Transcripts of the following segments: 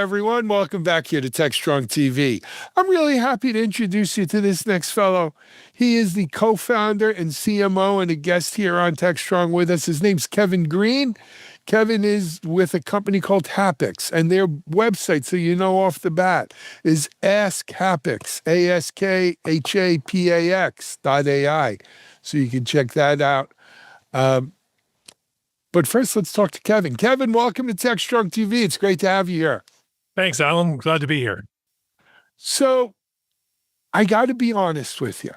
everyone. Welcome back here to Techstrong TV. I'm really happy to introduce you to this next fellow. He is the co-founder and CMO and a guest here on Techstrong with us. His name's Kevin Green. Kevin is with a company called Happix, and their website, so you know off the bat, is Ask Happix, ASKHAPAX.ai. So you can check that out. But first, let's talk to Kevin. Kevin, welcome to Techstrong TV. It's great to have you here. Thanks, Alan. Glad to be here. So I got to be honest with you.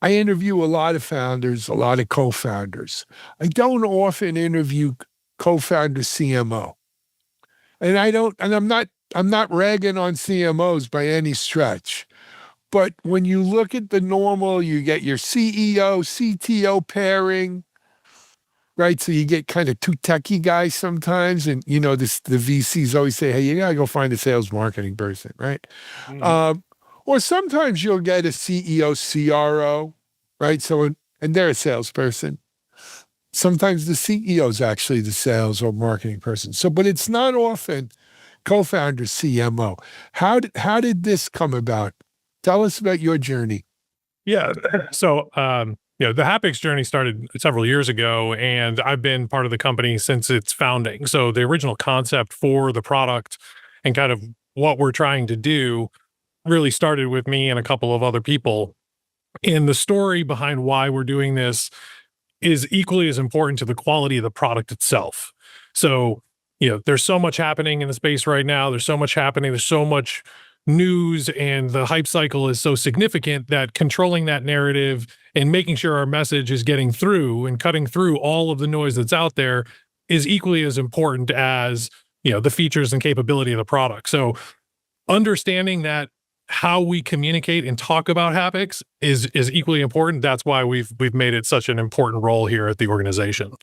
I interview a lot of founders, a lot of co-founders. I don't often interview co-founder CMO. And I'm not ragging on CMOs by any stretch. But when you look at the normal, you get your CEO, CTO pairing, right? So you get kind of two techie guys sometimes. And, the VCs always say, hey, you got to go find a sales marketing person, right? Mm-hmm. Or sometimes you'll get a CEO, CRO, right? So, and they're a salesperson. Sometimes the CEO is actually the sales or marketing person. So, but it's not often co-founder CMO. How did this come about? Tell us about your journey. Yeah. So, the Happix journey started several years ago, and I've been part of the company since its founding. So the original concept for the product and kind of what we're trying to do really started with me and a couple of other people. And the story behind why we're doing this is equally as important to the quality of the product itself. So, there's so much happening in the space right now. There's so much happening. There's so much news, and the hype cycle is so significant that controlling that narrative and making sure our message is getting through and cutting through all of the noise that's out there is equally as important as, the features and capability of the product. So understanding that how we communicate and talk about Happix is equally important. That's why we've made it such an important role here at the organization.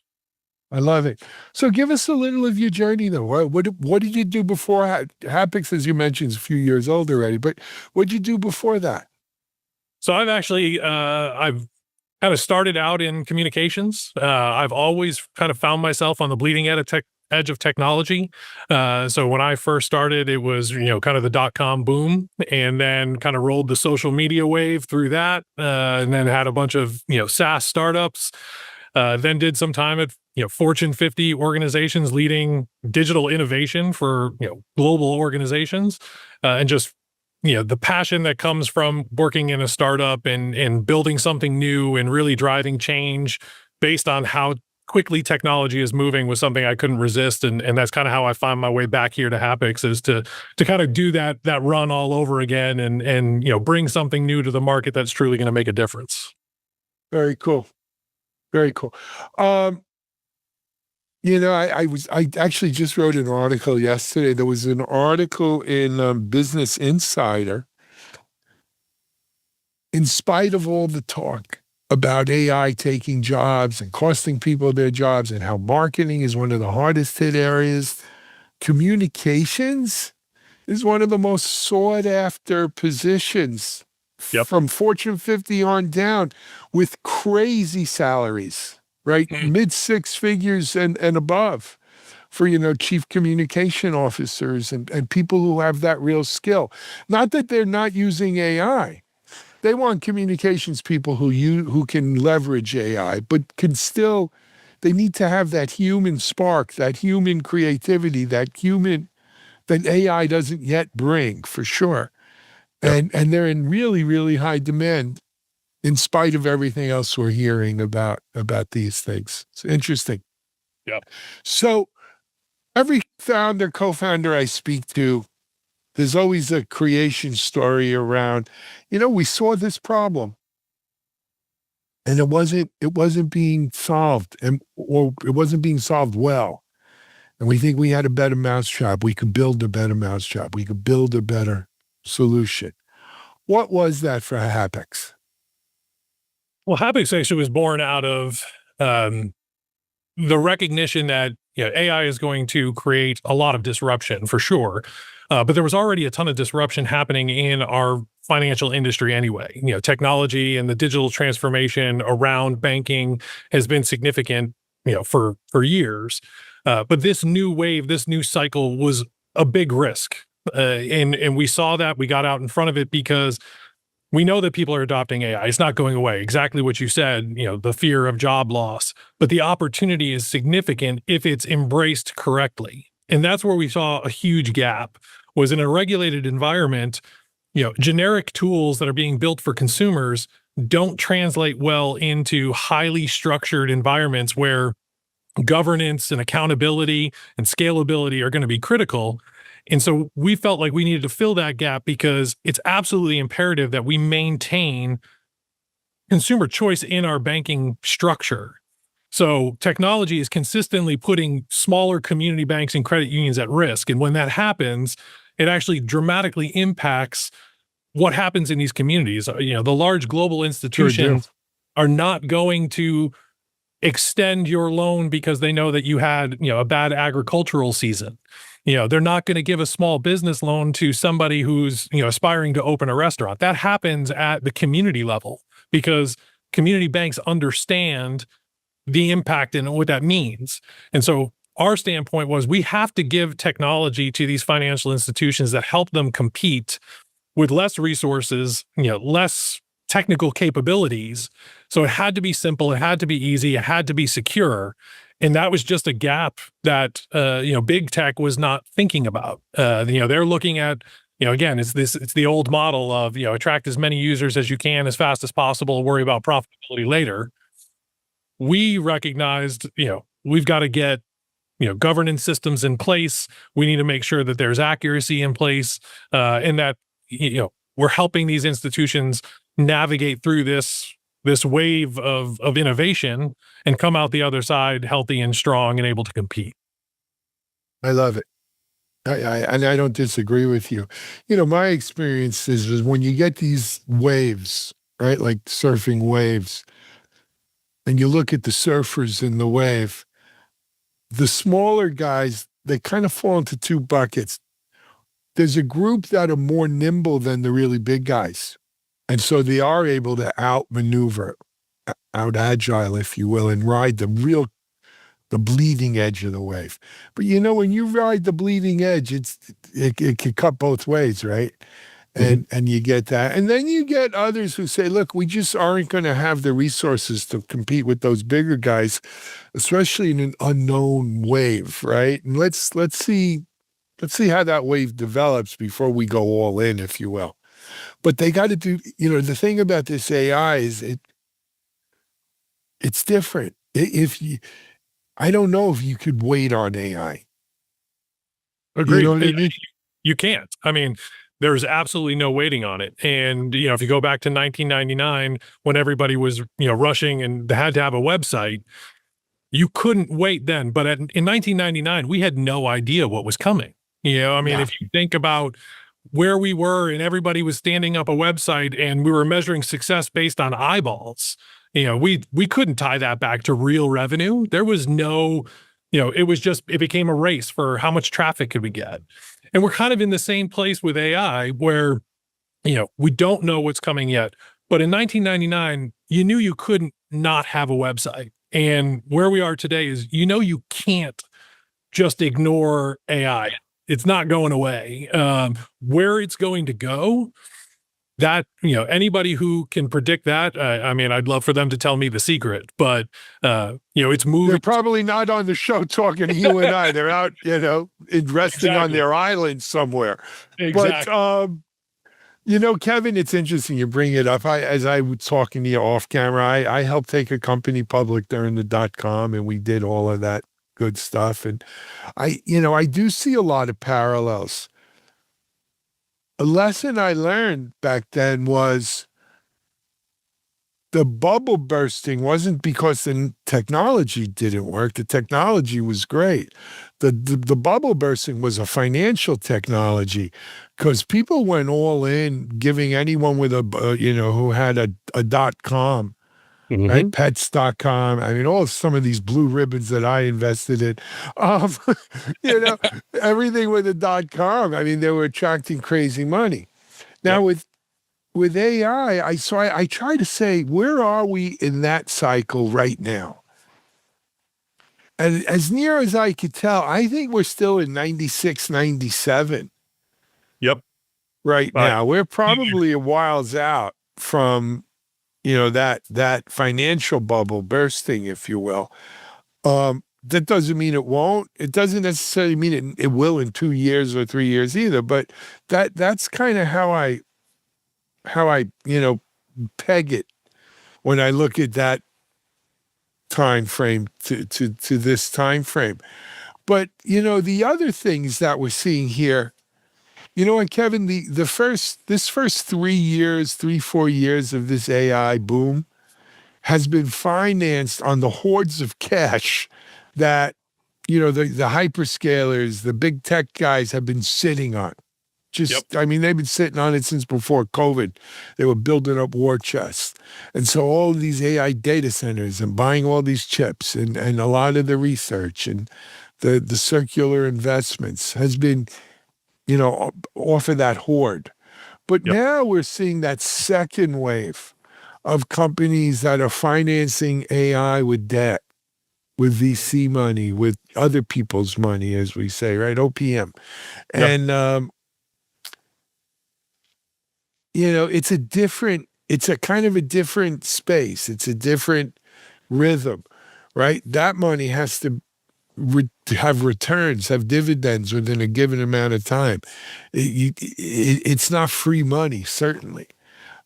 I love it. So give us a little of your journey, though. What did you do before Happix? As you mentioned, is a few years old already, but what did you do before that? So I've actually, I've kind of started out in communications. I've always kind of found myself on the bleeding edge of technology. So when I first started, it was, kind of the .com boom, and then kind of rolled the social media wave through that, and then had a bunch of, SaaS startups. Then did some time at, Fortune 50 organizations leading digital innovation for, global organizations, and just, the passion that comes from working in a startup and building something new and really driving change based on how quickly technology is moving was something I couldn't resist. And that's kind of how I find my way back here to Happix, is to kind of do that run all over again and bring something new to the market that's truly going to make a difference. Very cool. Very cool. I actually just wrote an article yesterday. There was an article in Business Insider. In spite of all the talk about AI taking jobs and costing people their jobs and how marketing is one of the hardest hit areas, communications is one of the most sought after positions. Yep. From Fortune 50 on down, with crazy salaries, right? Mid six figures and above for, chief communication officers and people who have that real skill. Not that they're not using AI. They want communications people who can leverage AI, but they need to have that human spark, that human creativity, that AI doesn't yet bring, for sure. Yep. And they're in really, really high demand in spite of everything else we're hearing about these things. It's interesting. Yeah. So every co-founder I speak to, there's always a creation story around, we saw this problem and it wasn't being solved or it wasn't being solved well. And we think we had a better mousetrap. We could build a better mousetrap. We could build a better solution. What was that for Happix? Well, Happix actually was born out of the recognition that AI is going to create a lot of disruption for sure, but there was already a ton of disruption happening in our financial industry anyway. Technology and the digital transformation around banking has been significant, for years. But this new wave, this new cycle was a big risk. And we saw that. We got out in front of it because we know that people are adopting AI. It's not going away. Exactly what you said, the fear of job loss, but the opportunity is significant if it's embraced correctly. And that's where we saw a huge gap, was in a regulated environment. Generic tools that are being built for consumers don't translate well into highly structured environments where governance and accountability and scalability are going to be critical. And so we felt like we needed to fill that gap because it's absolutely imperative that we maintain consumer choice in our banking structure. So technology is consistently putting smaller community banks and credit unions at risk. And when that happens, it actually dramatically impacts what happens in these communities. The large global institutions are not going to extend your loan because they know that you had, a bad agricultural season. They're not going to give a small business loan to somebody who's, aspiring to open a restaurant. That happens at the community level because community banks understand the impact and what that means. And so our standpoint was we have to give technology to these financial institutions that help them compete with less resources, less technical capabilities. So it had to be simple, it had to be easy, it had to be secure. And that was just a gap that, big tech was not thinking about. They're looking at, again, it's the old model of, attract as many users as you can as fast as possible, worry about profitability later. We recognized, we've got to get, governance systems in place. We need to make sure that there's accuracy in place, and that, we're helping these institutions navigate through this wave of innovation and come out the other side healthy and strong and able to compete. I love it. And I don't disagree with you. My experience is when you get these waves, right? Like surfing waves, and you look at the surfers in the wave, the smaller guys, they kind of fall into two buckets. There's a group that are more nimble than the really big guys. And so they are able to outmaneuver, out agile, if you will, and ride the bleeding edge of the wave. But when you ride the bleeding edge, it can cut both ways, right? And you get that. And then you get others who say, look, we just aren't going to have the resources to compete with those bigger guys, especially in an unknown wave, right? And let's see how that wave develops before we go all in, if you will. But they got to do, the thing about this AI is it's different. I don't know if you could wait on AI. Agreed. You know what I mean? You can't. I mean, there's absolutely no waiting on it. And, if you go back to 1999, when everybody was, rushing and had to have a website, you couldn't wait then. But in 1999, we had no idea what was coming. If you think about where we were and everybody was standing up a website and we were measuring success based on eyeballs, we couldn't tie that back to real revenue. There was no, it became a race for how much traffic could we get. And we're kind of in the same place with AI where, we don't know what's coming yet. But in 1999, you knew you couldn't not have a website. And where we are today is, you can't just ignore AI. It's not going away. Where it's going to go, that, anybody who can predict that, I'd love for them to tell me the secret, but, it's moving. They're probably not on the show talking to you and I. They're out, resting on their island somewhere. Exactly. But, Kevin, it's interesting you bring it up. As I was talking to you off camera, I helped take a company public during the .com, and we did all of that good stuff. And I do see a lot of parallels. A lesson I learned back then was the bubble bursting wasn't because the technology didn't work. The technology was great. The bubble bursting was a financial technology because people went all in, giving anyone with who had a .com, right? Pets.com. Some of these blue ribbons that I invested in, everything with a .com. They were attracting crazy money. Now with AI, I try to say, where are we in that cycle right now? And as near as I could tell, I think we're still in 96, 97 Yep. right Right. now. We're probably a whiles out from, that financial bubble bursting, if you will. That doesn't mean it won't. It doesn't necessarily mean it will in 2 years or 3 years either. But that's kind of how I peg it when I look at that time frame to this time frame. But the other things that we're seeing here, and Kevin, this first 4 years of this AI boom has been financed on the hordes of cash that the hyperscalers, the big tech guys have been sitting on. I mean, they've been sitting on it since before COVID. They were building up war chests. And so all of these AI data centers and buying all these chips and a lot of the research and the circular investments has been, off of that horde. But now we're seeing that second wave of companies that are financing AI with debt, with VC money, with other people's money, as we say, right? OPM. And, it's a kind of a different space. It's a different rhythm, right? That money has to have returns, have dividends within a given amount of time. It's not free money, certainly.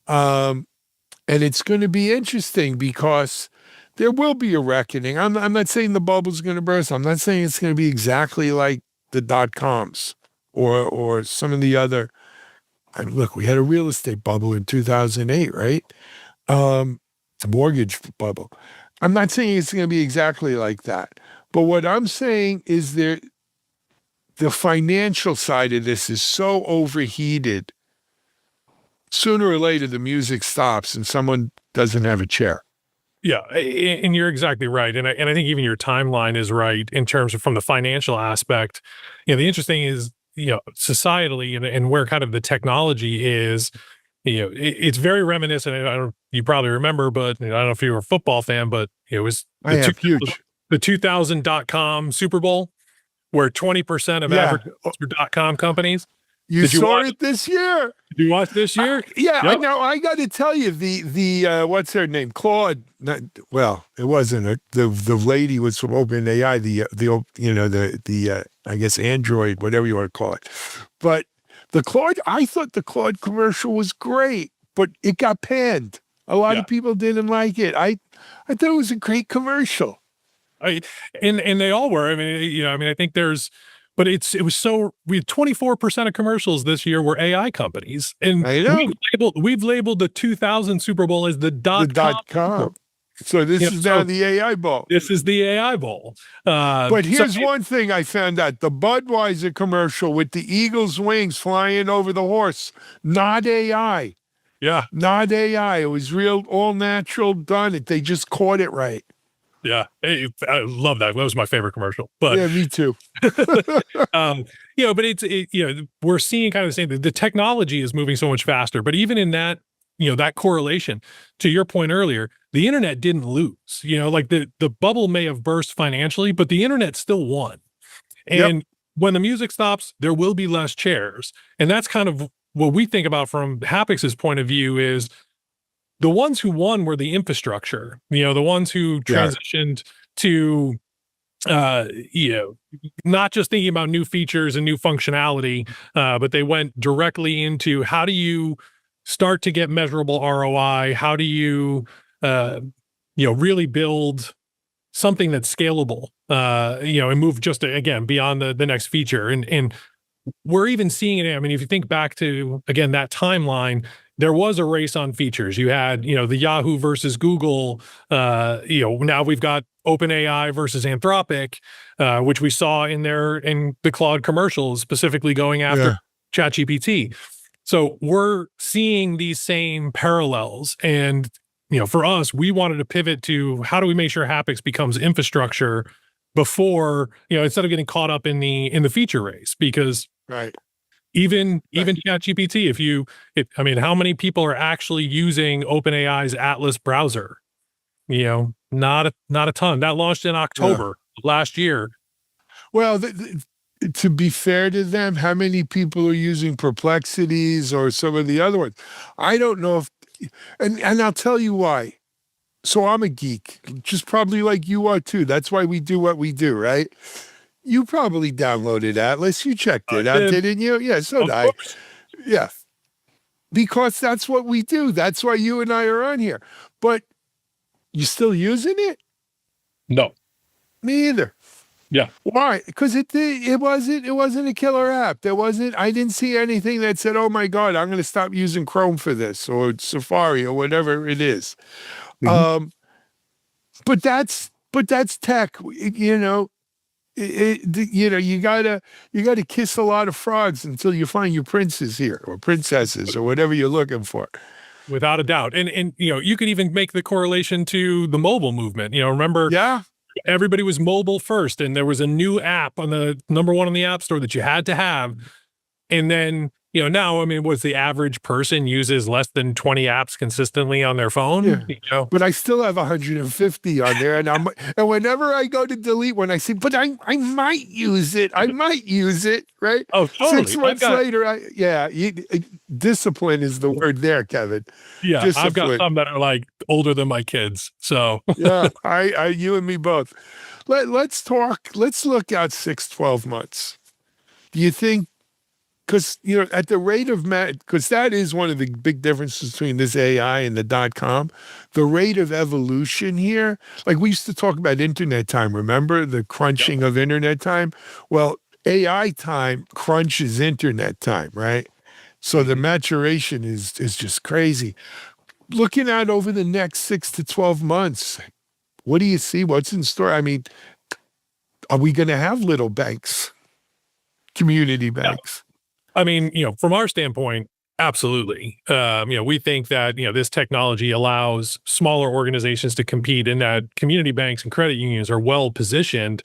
And it's going to be interesting because there will be a reckoning. I'm not saying the bubble's going to burst. I'm not saying it's going to be exactly like the dot-coms or some of the other. And look, we had a real estate bubble in 2008, right? A mortgage bubble. I'm not saying it's going to be exactly like that. But what I'm saying is the financial side of this is so overheated. Sooner or later, the music stops and someone doesn't have a chair. Yeah, and you're exactly right. And I think even your timeline is right in terms of from the financial aspect. The interesting is, societally and where kind of the technology is, it's very reminiscent. You probably remember, but I don't know if you were a football fan, but it was the 2000 .com Super Bowl, where 20% of advertisers were .com companies. You saw it this year. Did you watch this year? Yeah, yep. I got to tell you, the what's her name, Claude. It wasn't the lady was from OpenAI. The I guess Android, whatever you want to call it. But I thought the Claude commercial was great, but it got panned. A lot of people didn't like it. I thought it was a great commercial. And they all were. I mean, I think there's. But we had 24% of commercials this year were AI companies. And we've labeled the 2000 Super Bowl as the .com. So this is now the AI Bowl. This is the AI Bowl. But here's one thing I found out. The Budweiser commercial with the eagle's wings flying over the horse, not AI. Yeah. Not AI. It was real, all natural, done. They just caught it right. Yeah, I love that. That was my favorite commercial. But yeah, me too. But we're seeing kind of the same thing. The technology is moving so much faster. But even in that, that correlation, to your point earlier, the internet didn't lose. Like the bubble may have burst financially, but the internet still won. And when the music stops, there will be less chairs. And that's kind of what we think about from Hapix's point of view is, the ones who won were the infrastructure, the ones who transitioned to, not just thinking about new features and new functionality, but they went directly into how do you start to get measurable ROI? How do you, really build something that's scalable, and move just again beyond the next feature. And we're even seeing it. I mean, if you think back to, again, that timeline, there was a race on features. You had, the Yahoo versus Google. Now we've got OpenAI versus Anthropic, which we saw in the Claude commercials, specifically going after ChatGPT. So we're seeing these same parallels. And, for us, we wanted to pivot to how do we make sure Hapix becomes infrastructure before, instead of getting caught up in the feature race, because even ChatGPT, how many people are actually using OpenAI's Atlas browser? Not a ton. That launched in October. last year. Well, to be fair to them, how many people are using Perplexities or some of the other ones? I don't know if, and I'll tell you why. So I'm a geek, just probably like you are too. That's why we do what we do, right? You probably downloaded Atlas. You checked it out, didn't you? Yeah, so Of did I. course. Yeah. Because that's what we do. That's why you and I are on here. But you still using it? No. Me either. Yeah. Why? Because it wasn't a killer app. I didn't see anything that said, "Oh my God, I'm going to stop using Chrome for this," or Safari or whatever it is. Mm-hmm. But that's tech. You know, you gotta kiss a lot of frogs until you find your princes here or princesses or whatever you're looking for. Without a doubt. And you could even make the correlation to the mobile movement. Remember, Yeah. everybody was mobile first, and there was a new app on the number one on the App Store that you had to have. And then, now, I mean, was the average person uses less than 20 apps consistently on their phone? Yeah. But I still have 150 on there, and whenever I go to delete one, I say, "But I might use it. I might use it." Right? Oh, totally. 6 months later, discipline is the word there, Kevin. Yeah, Discipline. I've got some that are like older than my kids. So yeah, you and me both. Let's talk. Let's look out 6-12 months. Do you think? Because, at the rate of because that is one of the big differences between this AI and the .com, the rate of evolution here, like we used to talk about internet time, remember the crunching of internet time? Well, AI time crunches internet time, right? So the maturation is just crazy. Looking out over the next 6 to 12 months, what do you see? What's in store? I mean, are we going to have little banks, community banks? I mean, from our standpoint, absolutely. We think that, this technology allows smaller organizations to compete, and that community banks and credit unions are well positioned,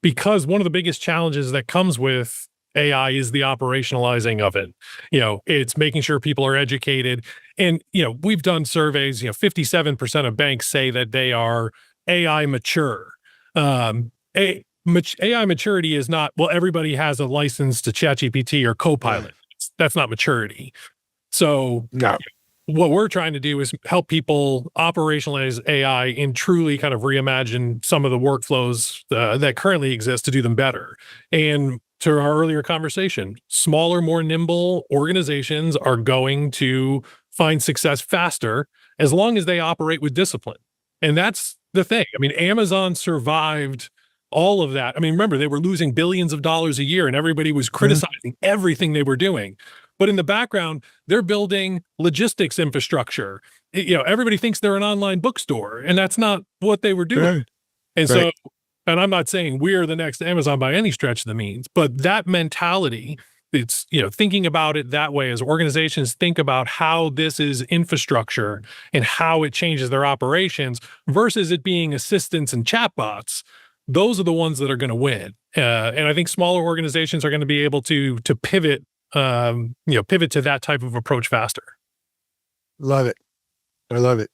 because one of the biggest challenges that comes with AI is the operationalizing of it. It's making sure people are educated. And, we've done surveys, 57% of banks say that they are AI mature. AI maturity is not, well, everybody has a license to ChatGPT or Copilot. That's not maturity. So No. what we're trying to do is help people operationalize AI and truly kind of reimagine some of the workflows that currently exist to do them better. And to our earlier conversation, smaller, more nimble organizations are going to find success faster as long as they operate with discipline. And that's the thing. I mean, Amazon survived all of that. I mean, remember, they were losing billions of dollars a year, and everybody was criticizing everything they were doing. But in the background, they're building logistics infrastructure. Everybody thinks they're an online bookstore, and that's not what they were doing. And so, and I'm not saying we're the next Amazon by any stretch of the means, but that mentality, it's, thinking about it that way as organizations think about how this is infrastructure and how it changes their operations versus it being assistants and chatbots. Those are the ones that are going to win. And I think smaller organizations are going to be able to pivot, pivot to that type of approach faster. Love it. I love it.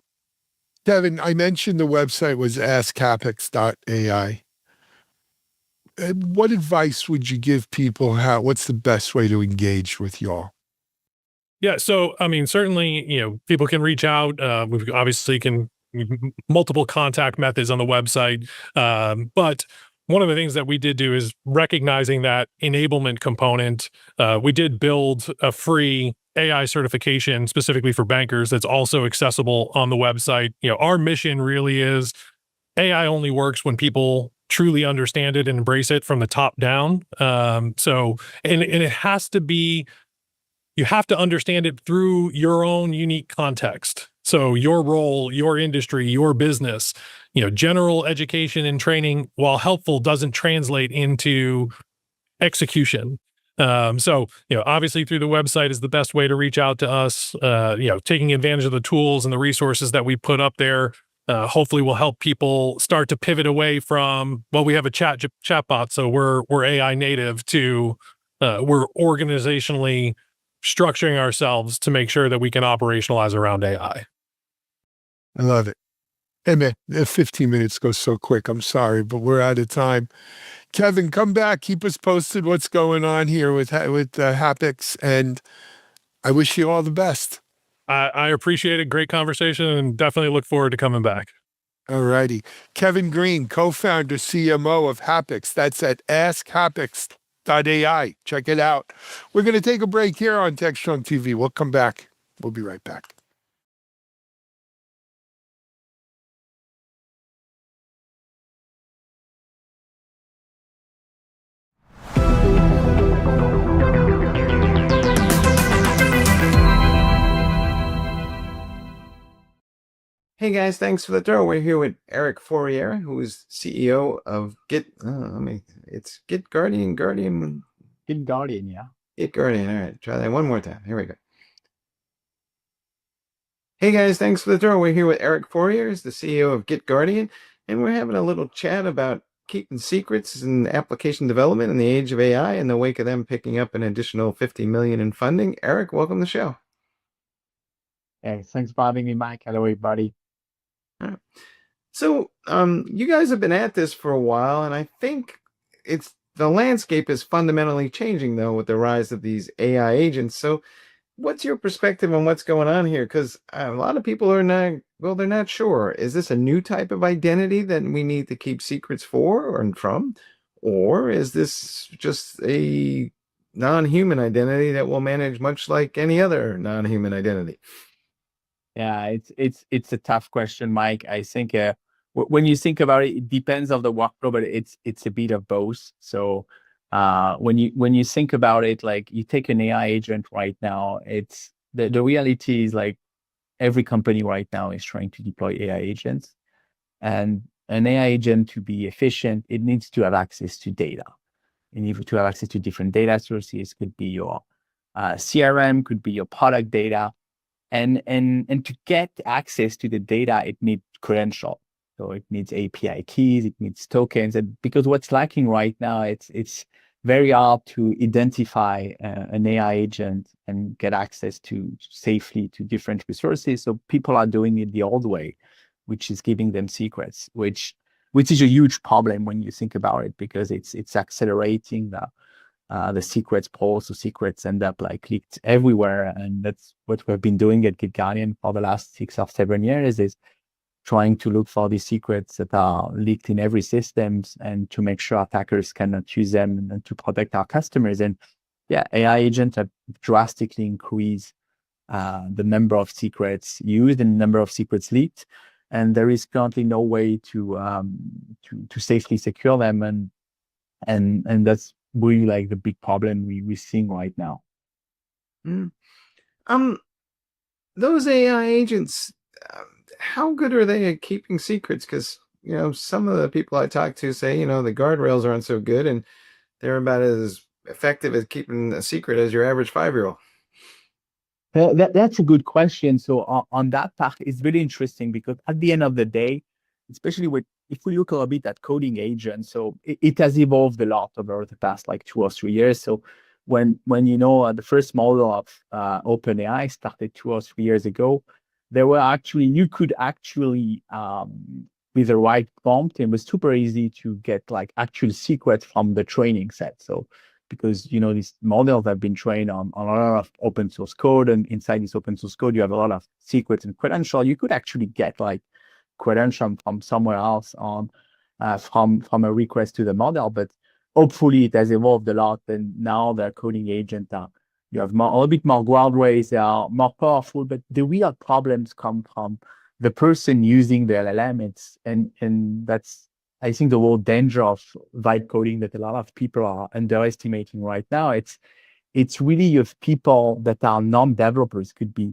Kevin, I mentioned the website was askcapex.ai. What advice would you give people? What's the best way to engage with y'all? Yeah. So, I mean, certainly, people can reach out. We obviously can multiple contact methods on the website. But one of the things that we did do is recognizing that enablement component. We did build a free AI certification specifically for bankers that's also accessible on the website. Our mission really is AI only works when people truly understand it and embrace it from the top down. And it has to be, you have to understand it through your own unique context. So your role, your industry, your business, general education and training, while helpful, doesn't translate into execution. Obviously through the website is the best way to reach out to us. Taking advantage of the tools and the resources that we put up there, hopefully will help people start to pivot away from, well, we have a chatbot, so we're AI native, to we're organizationally structuring ourselves to make sure that we can operationalize around AI. I love it. Hey man, the 15 minutes goes so quick. I'm sorry, but we're out of time. Kevin, come back. Keep us posted what's going on here with Happix, and I wish you all the best. I appreciate it. Great conversation, and definitely look forward to coming back. All righty. Kevin Green, co-founder, CMO of Happix. That's at askhappix.ai. Check it out. We're going to take a break here on Techstrong TV. We'll come back. We'll be right back. Hey guys, thanks for the throw. We're here with Eric Fourrier, who is CEO of it's GitGuardian, GitGuardian, yeah. GitGuardian. All right, try that one more time. Here we go. Hey guys, thanks for the throw. We're here with Eric Fourrier, the CEO of GitGuardian, and we're having a little chat about keeping secrets in application development in the age of AI in the wake of them picking up an additional $50 million in funding. Eric, welcome to the show. Hey, thanks for having me, Mike. Hello, everybody. All right. So, you guys have been at this for a while, and I think the landscape is fundamentally changing, though, with the rise of these AI agents. So, what's your perspective on what's going on here? Because a lot of people are they're not sure. Is this a new type of identity that we need to keep secrets for or from? Or is this just a non-human identity that will manage much like any other non-human identity? Yeah, it's a tough question, Mike. I think when you think about it, it depends on the workflow, but it's a bit of both. So when you think about it, like you take an AI agent right now, it's the reality is like every company right now is trying to deploy AI agents, and an AI agent to be efficient, it needs to have access to data. You need to have access to different data sources. Could be your CRM, could be your product data. And to get access to the data, it needs credential. So it needs API keys, it needs tokens. And because what's lacking right now, it's very hard to identify an AI agent and get access to safely to different resources. So people are doing it the old way, which is giving them secrets, which is a huge problem when you think about it, because it's accelerating the secrets pool. So secrets end up like leaked everywhere. And that's what we've been doing at GitGuardian for the last 6 or 7 years, is trying to look for these secrets that are leaked in every systems and to make sure attackers cannot use them and to protect our customers. And yeah, AI agents have drastically increased the number of secrets used and the number of secrets leaked. And there is currently no way to safely secure them. And that's really like the big problem we're seeing right now. Those AI agents, how good are they at keeping secrets? Because some of the people I talk to say the guardrails aren't so good, and they're about as effective at keeping a secret as your average 5-year-old. That's a good question. So on that part, it's really interesting, because at the end of the day, especially if we look a little bit at coding agents, so it has evolved a lot over the past like 2 or 3 years. So when the first model of OpenAI started 2 or 3 years ago, you could actually with the right prompt, it was super easy to get like actual secrets from the training set. So because these models have been trained on a lot of open source code, and inside this open source code you have a lot of secrets and credential. You could actually get like credential from somewhere else from a request to the model, but hopefully it has evolved a lot, and now the coding agent you have a little bit more guardrails, they are more powerful, but the real problems come from the person using the LLM. And that's, I think, the whole danger of vibe coding that a lot of people are underestimating right now. It's really of people that are non-developers, could be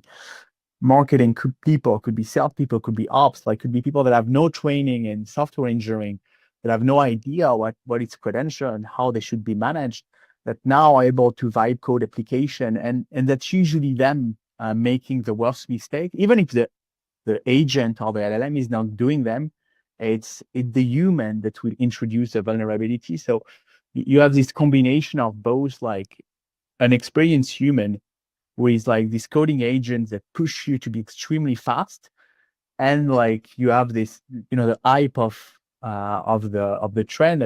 marketing people, could be sales people, could be ops, like could be people that have no training in software engineering, that have no idea what is credential and how they should be managed, that now are able to vibe code application. And that's usually them making the worst mistake. Even if the agent or the LLM is not doing them, it's the human that will introduce a vulnerability. So you have this combination of both, like an experienced human with like these coding agents that push you to be extremely fast, and like you have this, the hype of the trend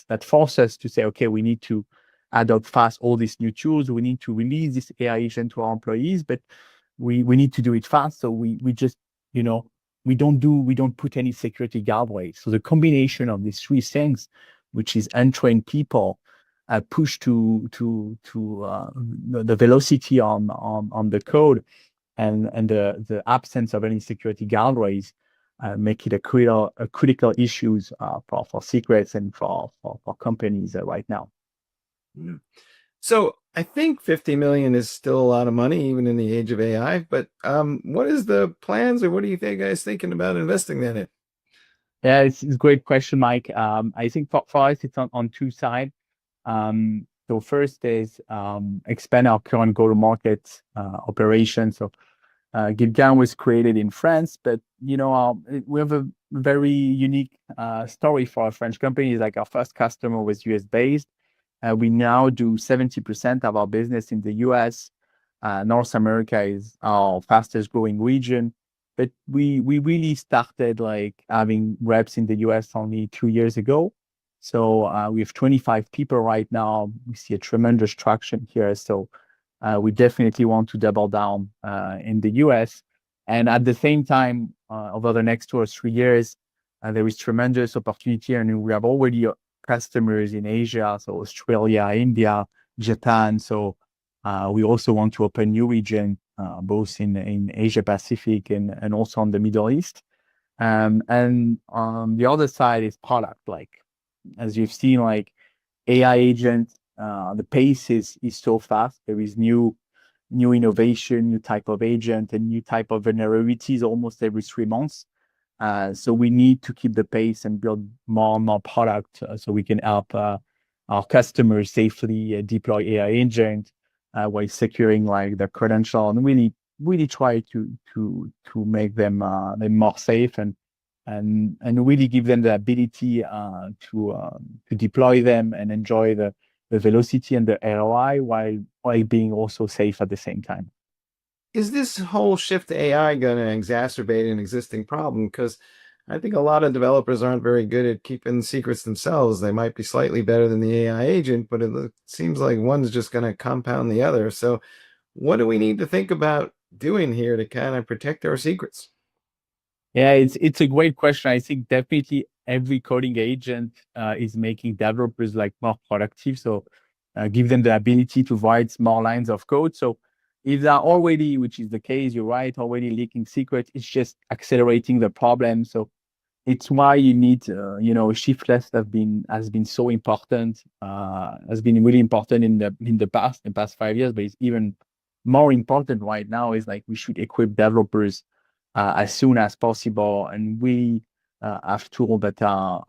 that forces us to say, okay, we need to adopt fast all these new tools. We need to release this AI agent to our employees, but we need to do it fast. So we just, we don't put any security guardrails. So the combination of these three things, which is untrained people, push to the velocity on the code, and the absence of any security guardrails, make it a critical issues for secrets and for companies right now. Yeah. So I think 50 million is still a lot of money, even in the age of AI. But what is the plans, or what do you think guys thinking about investing that in? Yeah, it's a great question, Mike. I think for us, it's on two sides. So first is expand our current go-to-market operation. So GitGuardian was created in France, but we have a very unique story for our French companies. Like our first customer was US based. We now do 70% of our business in the US. North America is our fastest growing region, but we really started like having reps in the US only 2 years ago. So we have 25 people right now. We see a tremendous traction here. So we definitely want to double down in the US. And at the same time, over the next 2 or 3 years, there is tremendous opportunity. And we have already customers in Asia, so Australia, India, Japan. So we also want to open new region, both in Asia Pacific and also on the Middle East. And on the other side is product. Like as you've seen, like AI agent, the pace is so fast. There is new innovation, new type of agent, and new type of vulnerabilities almost every 3 months. So we need to keep the pace and build more and more product so we can help our customers safely deploy AI agent while securing like the credential, and really try to make them more safe and really give them the ability to deploy them and enjoy the velocity and the ROI while being also safe at the same time. Is this whole shift to AI going to exacerbate an existing problem? Because I think a lot of developers aren't very good at keeping secrets themselves. They might be slightly better than the AI agent, but it seems like one's just going to compound the other. So what do we need to think about doing here to kind of protect our secrets? Yeah, it's a great question. I think definitely every coding agent is making developers like more productive. So give them the ability to write more lines of code. So if they're already, which is the case, you're right, already leaking secrets, it's just accelerating the problem. So it's why you need, shift left has been so important, has been really important in the past 5 years, but it's even more important right now. Is like we should equip developers as soon as possible, and we have tools that are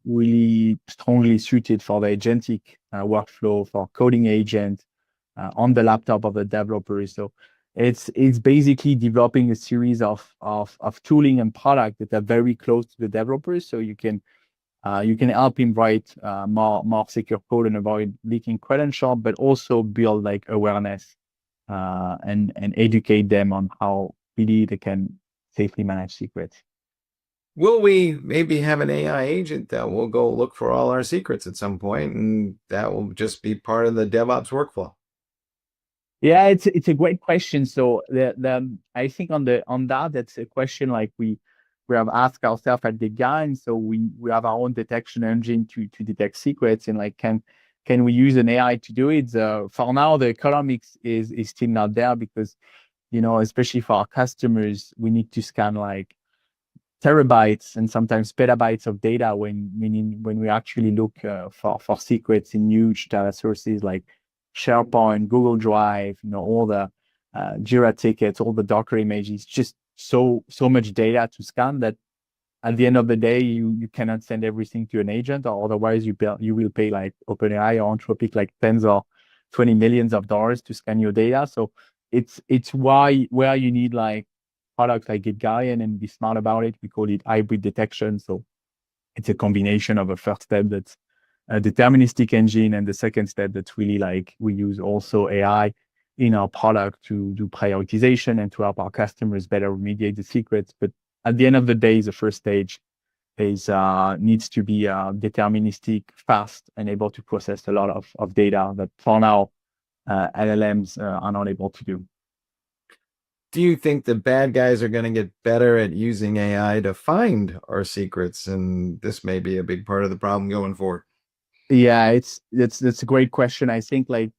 really strongly suited for the agentic workflow for coding agent on the laptop of the developers. So it's basically developing a series of tooling and product that are very close to the developers, so you can help him write more secure code and avoid leaking credential, but also build like awareness and educate them on how really they can safely manage secrets. Will we maybe have an AI agent that will go look for all our secrets at some point, and that will just be part of the DevOps workflow? Yeah, it's a great question. So I think on that's a question like we have asked ourselves at GitGuardian. So we have our own detection engine to detect secrets, and like can we use an AI to do it? For now, the economics is still not there because especially for our customers, we need to scan like terabytes and sometimes petabytes of data when we actually look for secrets in huge data sources like SharePoint, Google Drive, all the Jira tickets, all the Docker images, just so much data to scan that at the end of the day, you cannot send everything to an agent, or otherwise you will pay like OpenAI or Anthropic like tens or 20 millions of dollars to scan your data. So it's where you need like products like GitGuardian and be smart about it. We call it hybrid detection. So it's a combination of a first step that's a deterministic engine, and the second step that's really like we use also AI in our product to do prioritization and to help our customers better remediate the secrets. But at the end of the day, the first stage is needs to be deterministic, fast, and able to process a lot of data that for now LLMs are not able to do. Do you think the bad guys are going to get better at using AI to find our secrets? And this may be a big part of the problem going forward. Yeah, that's a great question. I think like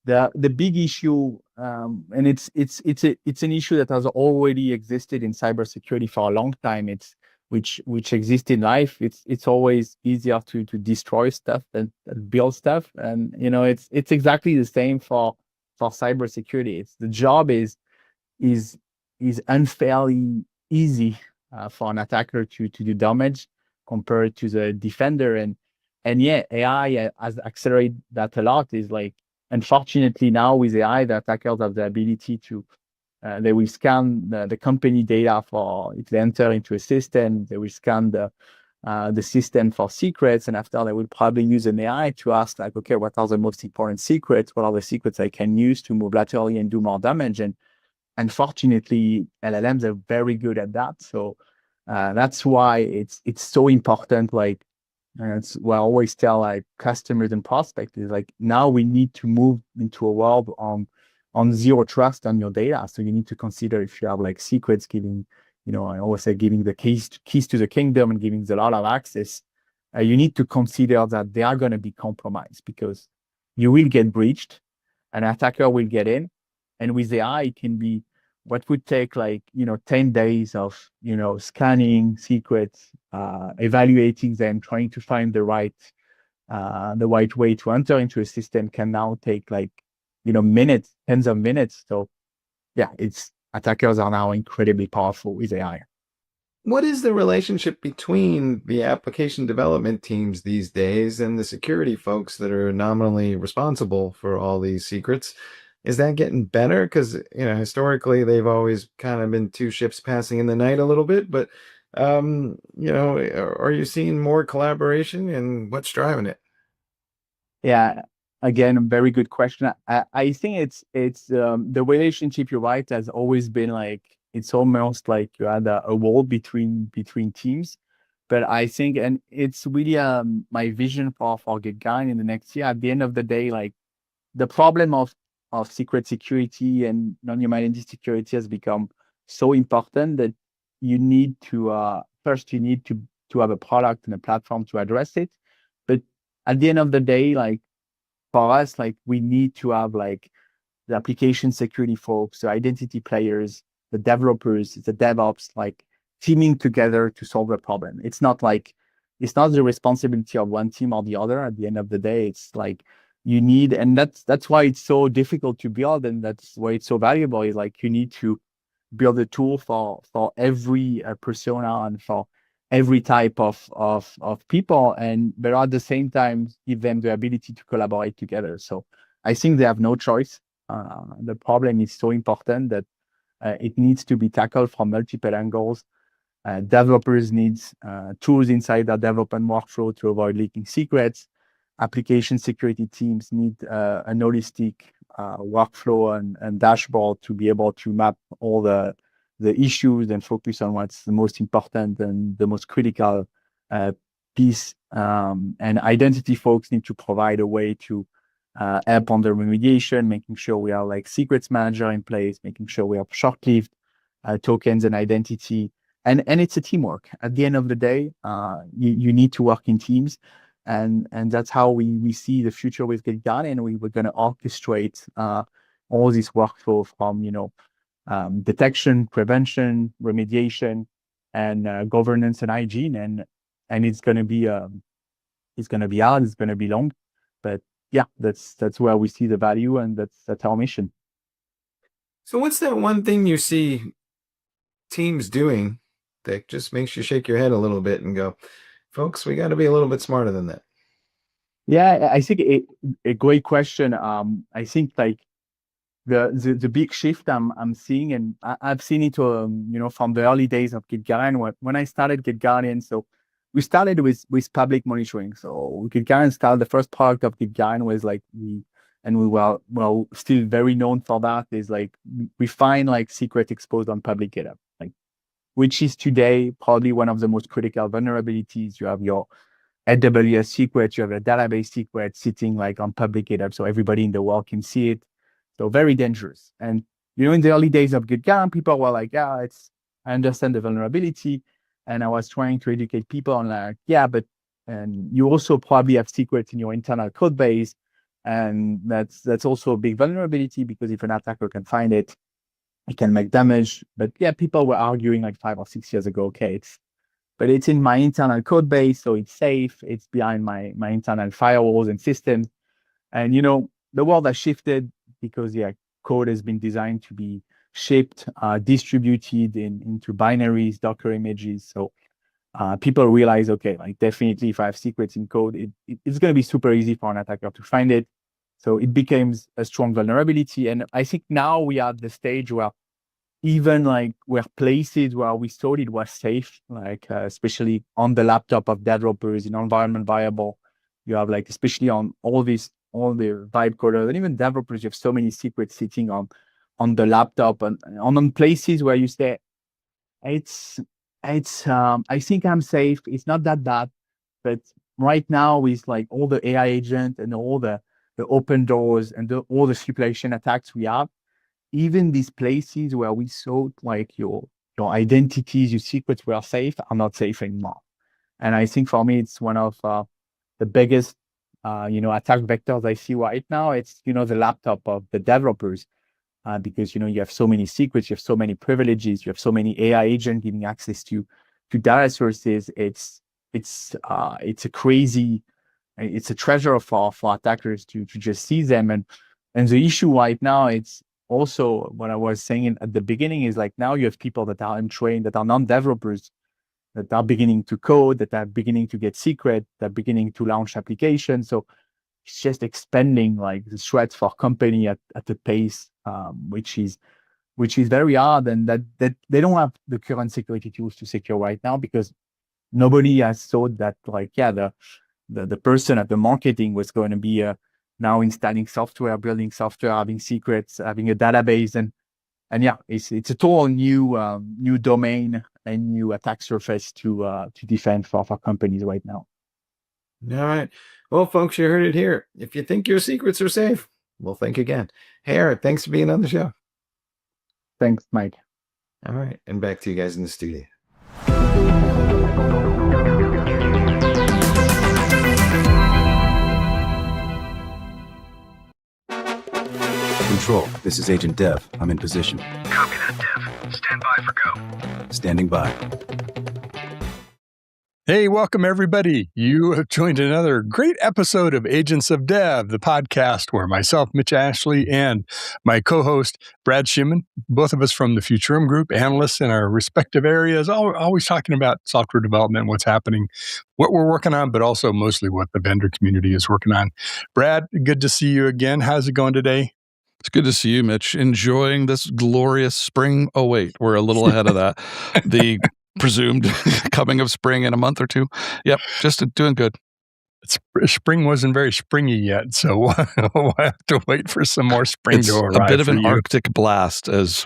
the big issue, and it's an issue that has already existed in cybersecurity for a long time. It's which exists in life. It's always easier to destroy stuff than build stuff, and it's exactly the same for cybersecurity. It's the job is unfairly easy for an attacker to do damage compared to the defender, and yeah, AI has accelerated that a lot. Is like, unfortunately, now with AI, the attackers have the ability to they will scan the company data for if they enter into a system. They will scan the system for secrets, and after they will probably use an AI to ask like, okay, what are the most important secrets? What are the secrets I can use to move laterally and do more damage? And unfortunately, LLMs are very good at that. So that's why it's so important. Like, it's what I always tell like customers and prospects is like, now we need to move into a world on zero trust on your data. So you need to consider if you have like secrets giving, I always say giving the keys to the kingdom and giving a lot of access. You need to consider that they are going to be compromised because you will get breached, an attacker will get in, and with AI, it can be what would take like 10 days of scanning secrets, evaluating them, trying to find the right way to enter into a system can now take like minutes, tens of minutes. So yeah, attackers are now incredibly powerful with AI. What is the relationship between the application development teams these days and the security folks that are nominally responsible for all these secrets? Is that getting better? Because historically they've always kind of been two ships passing in the night a little bit. But are you seeing more collaboration, and what's driving it? Yeah, again, a very good question. I think it's the relationship you're right has always been like it's almost like you had a wall between teams. But I think, and it's really my vision for GitGuardian in the next year. At the end of the day, like the problem of secret security and non-human identity security has become so important that you need to first you need to have a product and a platform to address it. But at the end of the day, like for us, like we need to have like the application security folks, the identity players, the developers, the DevOps, like teaming together to solve a problem. It's not the responsibility of one team or the other. At the end of the day, it's like you need, and that's why it's so difficult to build, and that's why it's so valuable. Is like you need to build a tool for every persona and for every type of people, but at the same time give them the ability to collaborate together. So I think they have no choice. The problem is so important that it needs to be tackled from multiple angles. Developers need tools inside their development workflow to avoid leaking secrets. Application security teams need a holistic workflow and dashboard to be able to map all the issues and focus on what's the most important and the most critical piece. And identity folks need to provide a way to help on the remediation, making sure we have like secrets manager in place, making sure we have short-lived tokens and identity. And it's a teamwork. At the end of the day, you need to work in teams. And that's how we see the future with GitGuardian. We're going to orchestrate all this workflow from detection, prevention, remediation, and governance and hygiene. And it's going to be hard. It's going to be long, but yeah, that's where we see the value, and that's our mission. So what's that one thing you see teams doing that just makes you shake your head a little bit and go, folks, we got to be a little bit smarter than that? Yeah, I think a great question. I think like the big shift I'm seeing, and I've seen it from the early days of GitGuardian. When I started GitGuardian, so we started with public monitoring. So GitGuardian started, the first product of GitGuardian was like we were still very known for that, is like we find like secret exposed on public GitHub. Like which is today probably one of the most critical vulnerabilities. You have your AWS secret, you have a database secret sitting like on public GitHub, so everybody in the world can see it. So very dangerous. And in the early days of GitGuardian, people were like, I understand the vulnerability. And I was trying to educate people on like, and you also probably have secrets in your internal code base. And that's also a big vulnerability, because if an attacker can find it, it can make damage. But people were arguing like 5 or 6 years ago, but it's in my internal code base, so it's safe. It's behind my internal firewalls and systems. And, the world has shifted because, code has been designed to be shipped, distributed into binaries, Docker images. So people realize, definitely if I have secrets in code, it's going to be super easy for an attacker to find it. So it becomes a strong vulnerability. And I think now we are at the stage where even where places where we thought it was safe, especially on the laptop of developers in environment variable, you have especially on all the vibe coders and even developers, you have so many secrets sitting on the laptop and on places where you say, I think I'm safe. It's not that bad. But right now with all the AI agent and all the open doors and all the suppression attacks we have, even these places where we thought your identities, your secrets were safe, are not safe anymore. And I think for me, it's one of the biggest, attack vectors I see right now. It's, the laptop of the developers, because, you have so many secrets, you have so many privileges, you have so many AI agents giving access to data sources. It's a crazy, it's a treasure for attackers to just see them. And the issue right now, it's also what I was saying at the beginning is now you have people that are untrained, that are non-developers, that are beginning to code, that are beginning to get secret, that are beginning to launch applications. So it's just expanding the threats for company at a pace which is very hard, and that they don't have the current security tools to secure right now, because nobody has thought that the person at the marketing was going to be now installing software, building software, having secrets, having a database, and it's a total new domain and new attack surface to defend for companies right now. All right. Well, folks, you heard it here. If you think your secrets are safe, well, think again. Hey, Eric, thanks for being on the show. Thanks, Mike. All right. And back to you guys in the studio. Control, this is Agent Dev. I'm in position. Copy that, Dev. Stand by for go. Standing by. Hey, welcome everybody. You have joined another great episode of Agents of Dev, the podcast where myself, Mitch Ashley, and my co-host, Brad Shimmin, both of us from the Futurum Group, analysts in our respective areas, always talking about software development, what's happening, what we're working on, but also mostly what the vendor community is working on. Brad, good to see you again. How's it going today? It's good to see you, Mitch. Enjoying this glorious spring. Oh, wait, we're a little ahead of that. The presumed coming of spring in a month or two. Yep, just doing good. Spring wasn't very springy yet, so we'll have to wait for some more spring to arrive. A bit of an Arctic blast, as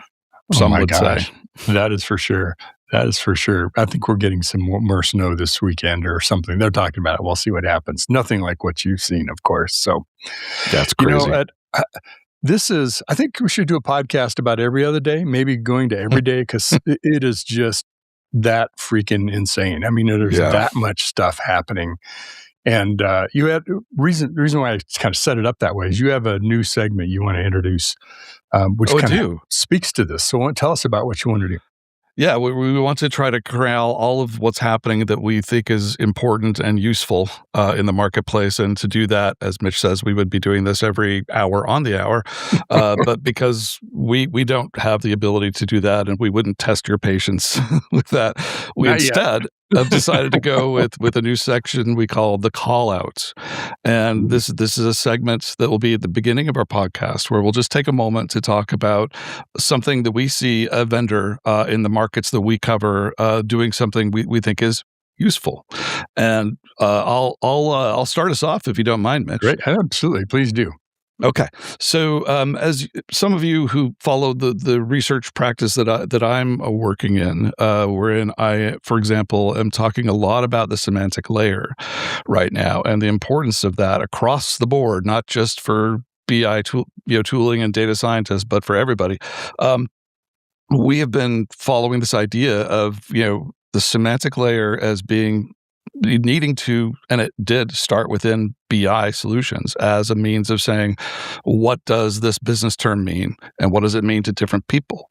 some would say. That is for sure. That is for sure. I think we're getting some more snow this weekend or something. They're talking about it. We'll see what happens. Nothing like what you've seen, of course. So that's crazy. I think we should do a podcast about every other day, maybe going to every day, because it is just that freaking insane. I mean, there's that much stuff happening. And you had reason why I kind of set it up that way is you have a new segment you want to introduce, which kind of speaks to this. So tell us about what you want to do. Yeah, we want to try to corral all of what's happening that we think is important and useful in the marketplace. And to do that, as Mitch says, we would be doing this every hour on the hour. But because we don't have the ability to do that, and we wouldn't test your patience with that, we instead have decided to go with a new section we call the call outs. And this is a segment that will be at the beginning of our podcast where we'll just take a moment to talk about something that we see a vendor in the markets that we cover doing something we think is useful. And I'll start us off if you don't mind, Mitch. Great. Absolutely. Please do. Okay, so as some of you who follow the research practice that I'm working in, wherein I, for example, am talking a lot about the semantic layer right now and the importance of that across the board, not just for BI tooling and data scientists, but for everybody. We have been following this idea of the semantic layer as being needing to, and it did start within BI solutions as a means of saying, what does this business term mean? And what does it mean to different people?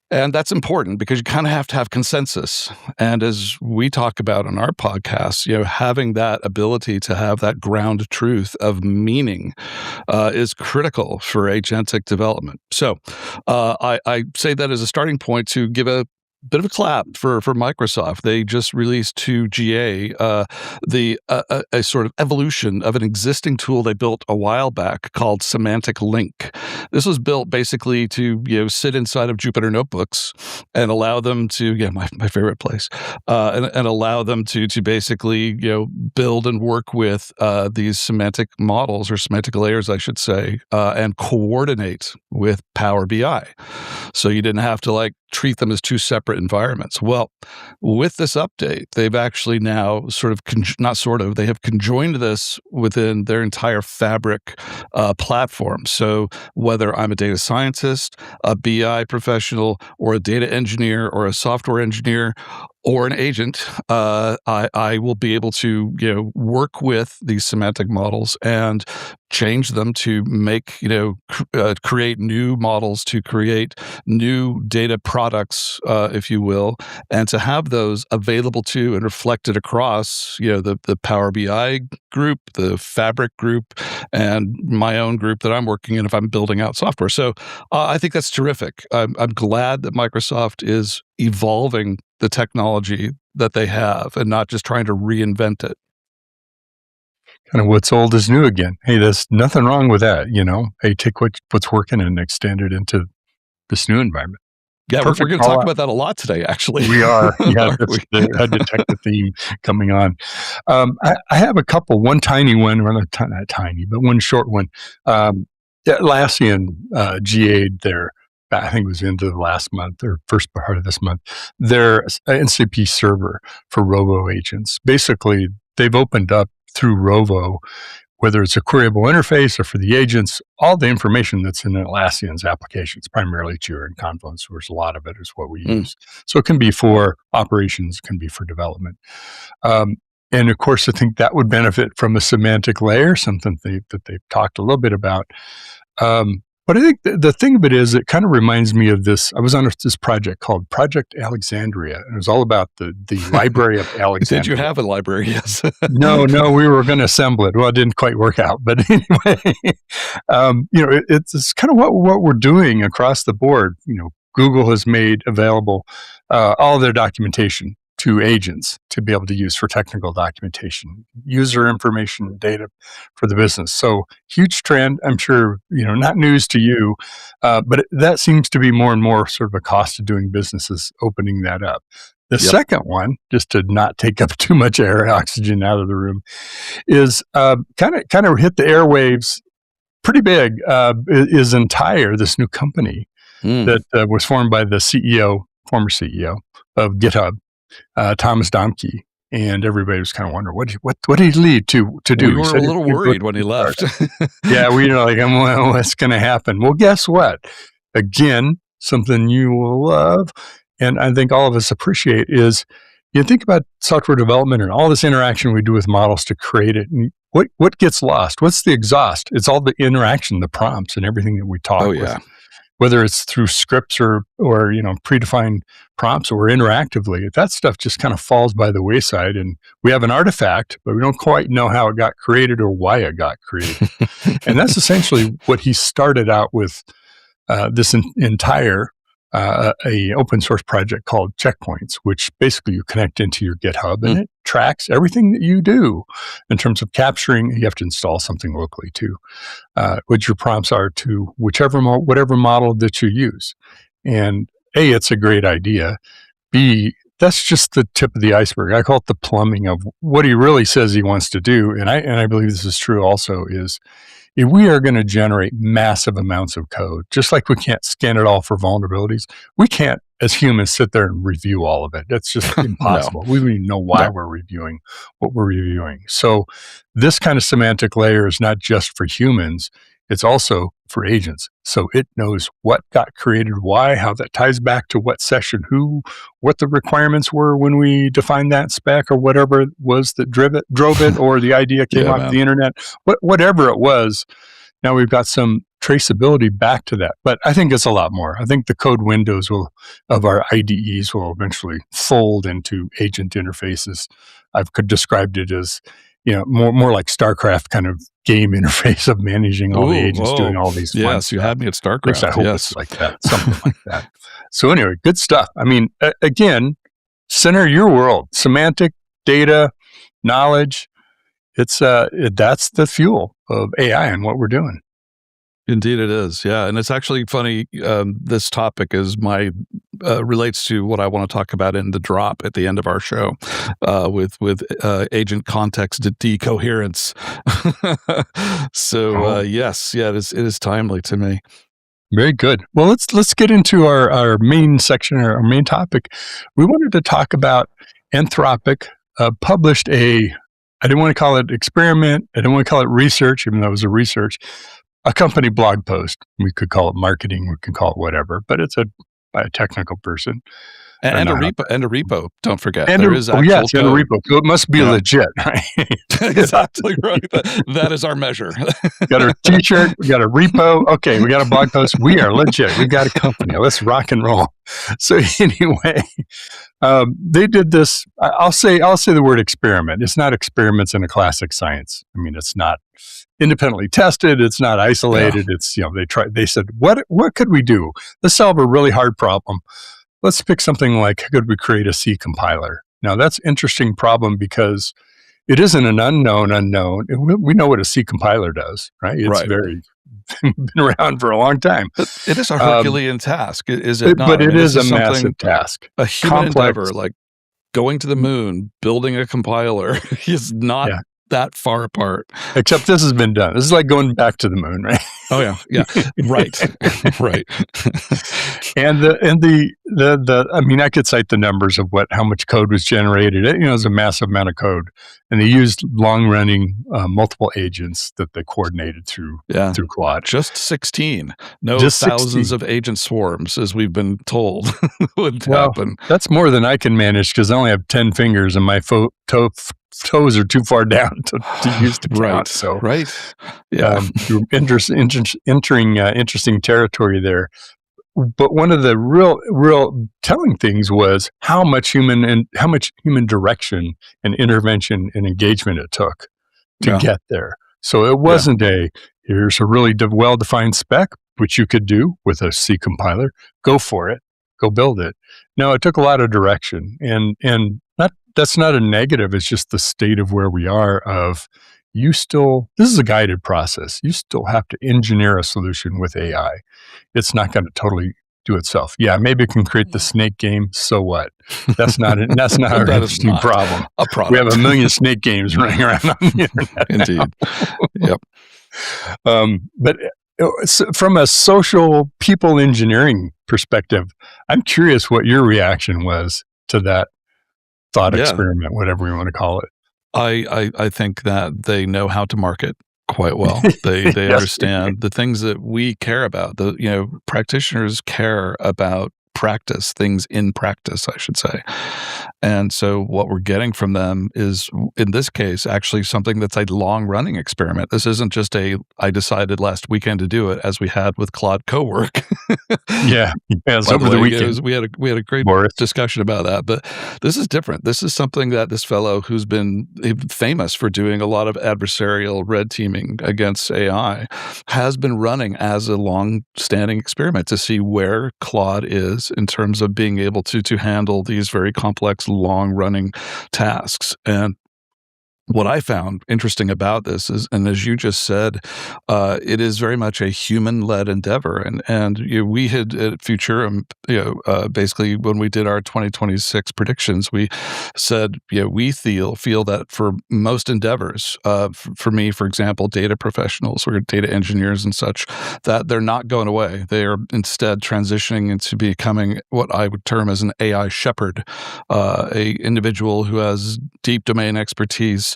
And that's important because you kind of have to have consensus. And as we talk about on our podcast, having that ability to have that ground truth of meaning is critical for agentic development. So I say that as a starting point to give a bit of a clap for Microsoft. They just released to GA a sort of evolution of an existing tool they built a while back called Semantic Link. This was built basically to sit inside of Jupyter notebooks and allow them to my favorite place and allow them to basically build and work with these semantic models or semantic layers, I should say, and coordinate with Power BI. So you didn't have to treat them as two separate environments. Well, with this update, they've actually now they have conjoined this within their entire Fabric platform. So whether I'm a data scientist, a BI professional, or a data engineer, or a software engineer, or an agent, I will be able to work with these semantic models and change them to make create new models, to create new data products, if you will, and to have those available to and reflected across the Power BI group, the Fabric group, and my own group that I'm working in if I'm building out software. So I think that's terrific. I'm glad that Microsoft is evolving the technology that they have and not just trying to reinvent it. Kind of what's old is new again. Hey, there's nothing wrong with that, Hey, take what's working and extend it into this new environment. Yeah, we're going to talk about that a lot today, actually. We are. Yeah, I detect the theme coming on. I have a couple, one tiny one, or not tiny, but one short one. Atlassian GA'd their, I think it was into the last month or first part of this month, their NCP server for Rovo agents. Basically, they've opened up through Rovo, whether it's a queryable interface or for the agents, all the information that's in Atlassian's applications, primarily Jira and Confluence, where a lot of it is what we use. So it can be for operations, it can be for development. And of course, I think that would benefit from a semantic layer, something that they've talked a little bit about. But I think the thing of it is, it kind of reminds me of this. I was on this project called Project Alexandria, and it was all about the library of Alexandria. Did you have a library? Yes. No, we were going to assemble it. Well, it didn't quite work out. But anyway, it's kind of what we're doing across the board. Google has made available all their documentation to agents to be able to use for technical documentation, user information data for the business. So huge trend, I'm sure, not news to you, but that seems to be more and more sort of a cost of doing business is opening that up. The second one, just to not take up too much air and oxygen out of the room, is kind of hit the airwaves pretty big, is Entire, this new company that was formed by the former CEO of GitHub, Thomas Domke, and everybody was kind of wondering what did he lead to do. We were a little worried when he left. Yeah, we were like, what's going to happen? Well, guess what? Again, something you will love, and I think all of us appreciate is you think about software development and all this interaction we do with models to create it. And what gets lost? What's the exhaust? It's all the interaction, the prompts, and everything that we talk with. Whether it's through scripts or predefined prompts or interactively, that stuff just kind of falls by the wayside. And we have an artifact, but we don't quite know how it got created or why it got created. And that's essentially what he started out with this entire a open source project called Checkpoints, which basically you connect into your GitHub and it tracks everything that you do in terms of capturing. You have to install something locally too, what your prompts are to whatever model that you use. And A, it's a great idea. B, that's just the tip of the iceberg. I call it the plumbing of what he really says he wants to do. And I believe this is true also, is if we are going to generate massive amounts of code, just like we can't scan it all for vulnerabilities, we can't, as humans, sit there and review all of it. That's just impossible. We don't even know why we're reviewing what we're reviewing. So this kind of semantic layer is not just for humans, it's also for agents. So it knows what got created, why, how that ties back to what session, who, what the requirements were when we defined that spec or whatever it was that drove it, or the idea came off the internet, whatever it was. Now we've got some traceability back to that, but I think it's a lot more. I think the code windows of our IDEs will eventually fold into agent interfaces. I've described it as, more like StarCraft kind of game interface of managing all the agents doing all these fun Yes, stuff. you had me at StarCraft. At least I hope it's like that, something like that. So anyway, good stuff. I mean, again, center your world, semantic, data, knowledge. It's that's the fuel of AI and what we're doing. Indeed it is. Yeah. And it's actually funny. This topic relates to what I want to talk about in the drop at the end of our show, with agent context decoherence. So yes, it is timely to me. Very good. Well, let's get into our main section, our main topic. We wanted to talk about Anthropic published I didn't want to call it experiment. I didn't want to call it research, even though it was a research. A company blog post. We could call it marketing. We could call it whatever, but it's by a technical person. And a repo. Don't forget. And there is a repo. So it must be legit, right? Exactly right. That is our measure. Got our t-shirt. We got a repo. Okay, we got a blog post. We are legit. We got a company. Let's rock and roll. So anyway, they did this. I'll say the word experiment. It's not experiments in a classic science. I mean, it's not independently tested. It's not isolated. Yeah. It's they said, what could we do? Let's solve a really hard problem. Let's pick something like, could we create a C compiler? Now that's an interesting problem because it isn't an unknown. We know what a C compiler does, right? It's very been around for a long time. But it is a Herculean task, is it not? But it is a massive task. A human endeavor, like going to the moon, building a compiler, is not that far apart. Except this has been done. This is like going back to the moon, right? Oh yeah, right. And the I mean, I could cite the numbers of how much code was generated. It was a massive amount of code, and they used long running multiple agents that they coordinated through Claude. Just 16, thousands of agent swarms, as we've been told would happen. That's more than I can manage because I only have 10 fingers, and my toes are too far down to use to count. So you're entering interesting territory there. But one of the real telling things was how much human direction and intervention and engagement it took to get there. So it wasn't here's a really well-defined spec, which you could do with a C compiler. Go for it. Go build it. No, it took a lot of direction, and that's not a negative. It's just the state of where we are. This is a guided process. You still have to engineer a solution with AI. It's not going to totally do itself. Yeah, maybe it can create the snake game. So what? That's not our interesting problem. A problem. We have 1 million snake games running around on the internet. Indeed. Yep. But from a social people engineering perspective, I'm curious what your reaction was to that thought experiment, whatever we want to call it. I think that they know how to market quite well. They understand the things that we care about. Practitioners care about things in practice, I should say. And so what we're getting from them is, in this case, actually something that's a long-running experiment. This isn't just I decided last weekend to do it, as we had with Claude Cowork. It's over the weekend. We had a great discussion about that. But this is different. This is something that this fellow, who's been famous for doing a lot of adversarial red teaming against AI, has been running as a long-standing experiment to see where Claude is in terms of being able to handle these very complex, long-running tasks. And what I found interesting about this is, and as you just said, it is very much a human-led endeavor. And we had at Futurum, basically when we did our 2026 predictions, we said, we feel that for most endeavors, for me, for example, data professionals or data engineers and such, that they're not going away. They are instead transitioning into becoming what I would term as an AI shepherd, a individual who has deep domain expertise,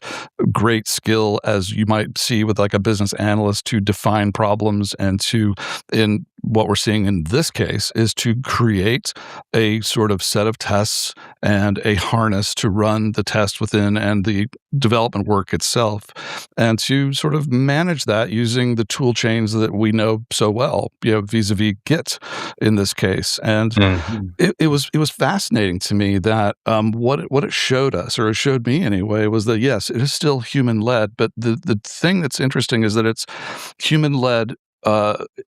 great skill, as you might see with like a business analyst, to define problems and to, in what we're seeing in this case, is to create a sort of set of tests and a harness to run the test within and the development work itself, and to sort of manage that using the tool chains that we know so well, vis-a-vis Git in this case. And it was fascinating to me that what it showed us, or it showed me anyway, was that yes, it is still human-led, but the thing that's interesting is that it's human-led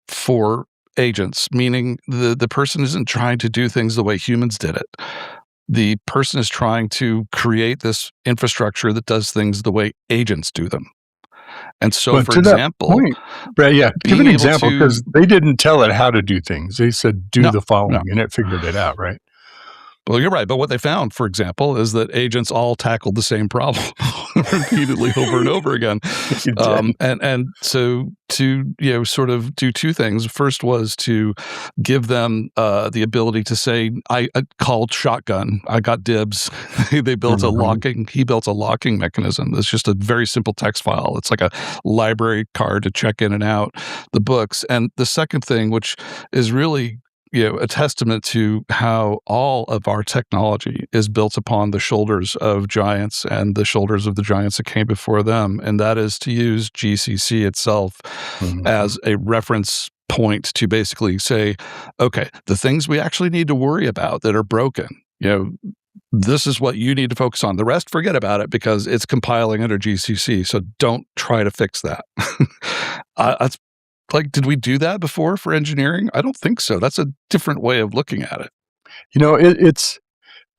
for agents, meaning the person isn't trying to do things the way humans did it. The person is trying to create this infrastructure that does things the way agents do them. And so, But for to that example, point, Brad, give being an able example, to- because they didn't tell it how to do things. They said, do No, the following, no. and it figured it out, right? Well, you're right. But what they found, for example, is that agents all tackled the same problem repeatedly over and over again. And so to sort of do two things. First was to give them the ability to say, I called shotgun. I got dibs. They built a locking. He built a locking mechanism. It's just a very simple text file. It's like a library card to check in and out the books. And the second thing, which is really a testament to how all of our technology is built upon the shoulders of giants and the shoulders of the giants that came before them. And that is to use GCC itself as a reference point to basically say, okay, the things we actually need to worry about that are broken, this is what you need to focus on. The rest, forget about it, because it's compiling under GCC. So don't try to fix that. That's like, did we do that before for engineering? I don't think so. That's a different way of looking at it. It's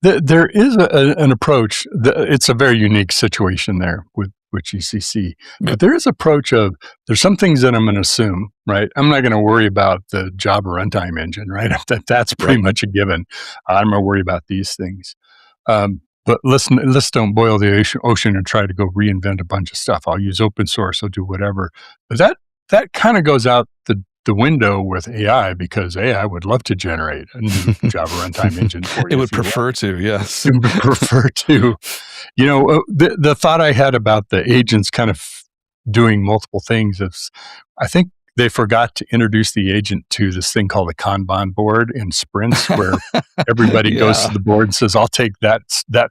there is an approach. It's a very unique situation there with GCC. But there is approach of, there's some things that I'm going to assume, right? I'm not going to worry about the Java runtime engine, right? That's pretty much a given. I'm going to worry about these things. But let's don't boil the ocean and try to go reinvent a bunch of stuff. I'll use open source. I'll do whatever. But that kind of goes out the window with AI, because AI would love to generate a new Java runtime engine for you. It would prefer to, yes. It would prefer to. The thought I had about the agents kind of doing multiple things is, I think they forgot to introduce the agent to this thing called a Kanban board in sprints, where everybody goes to the board and says, I'll take that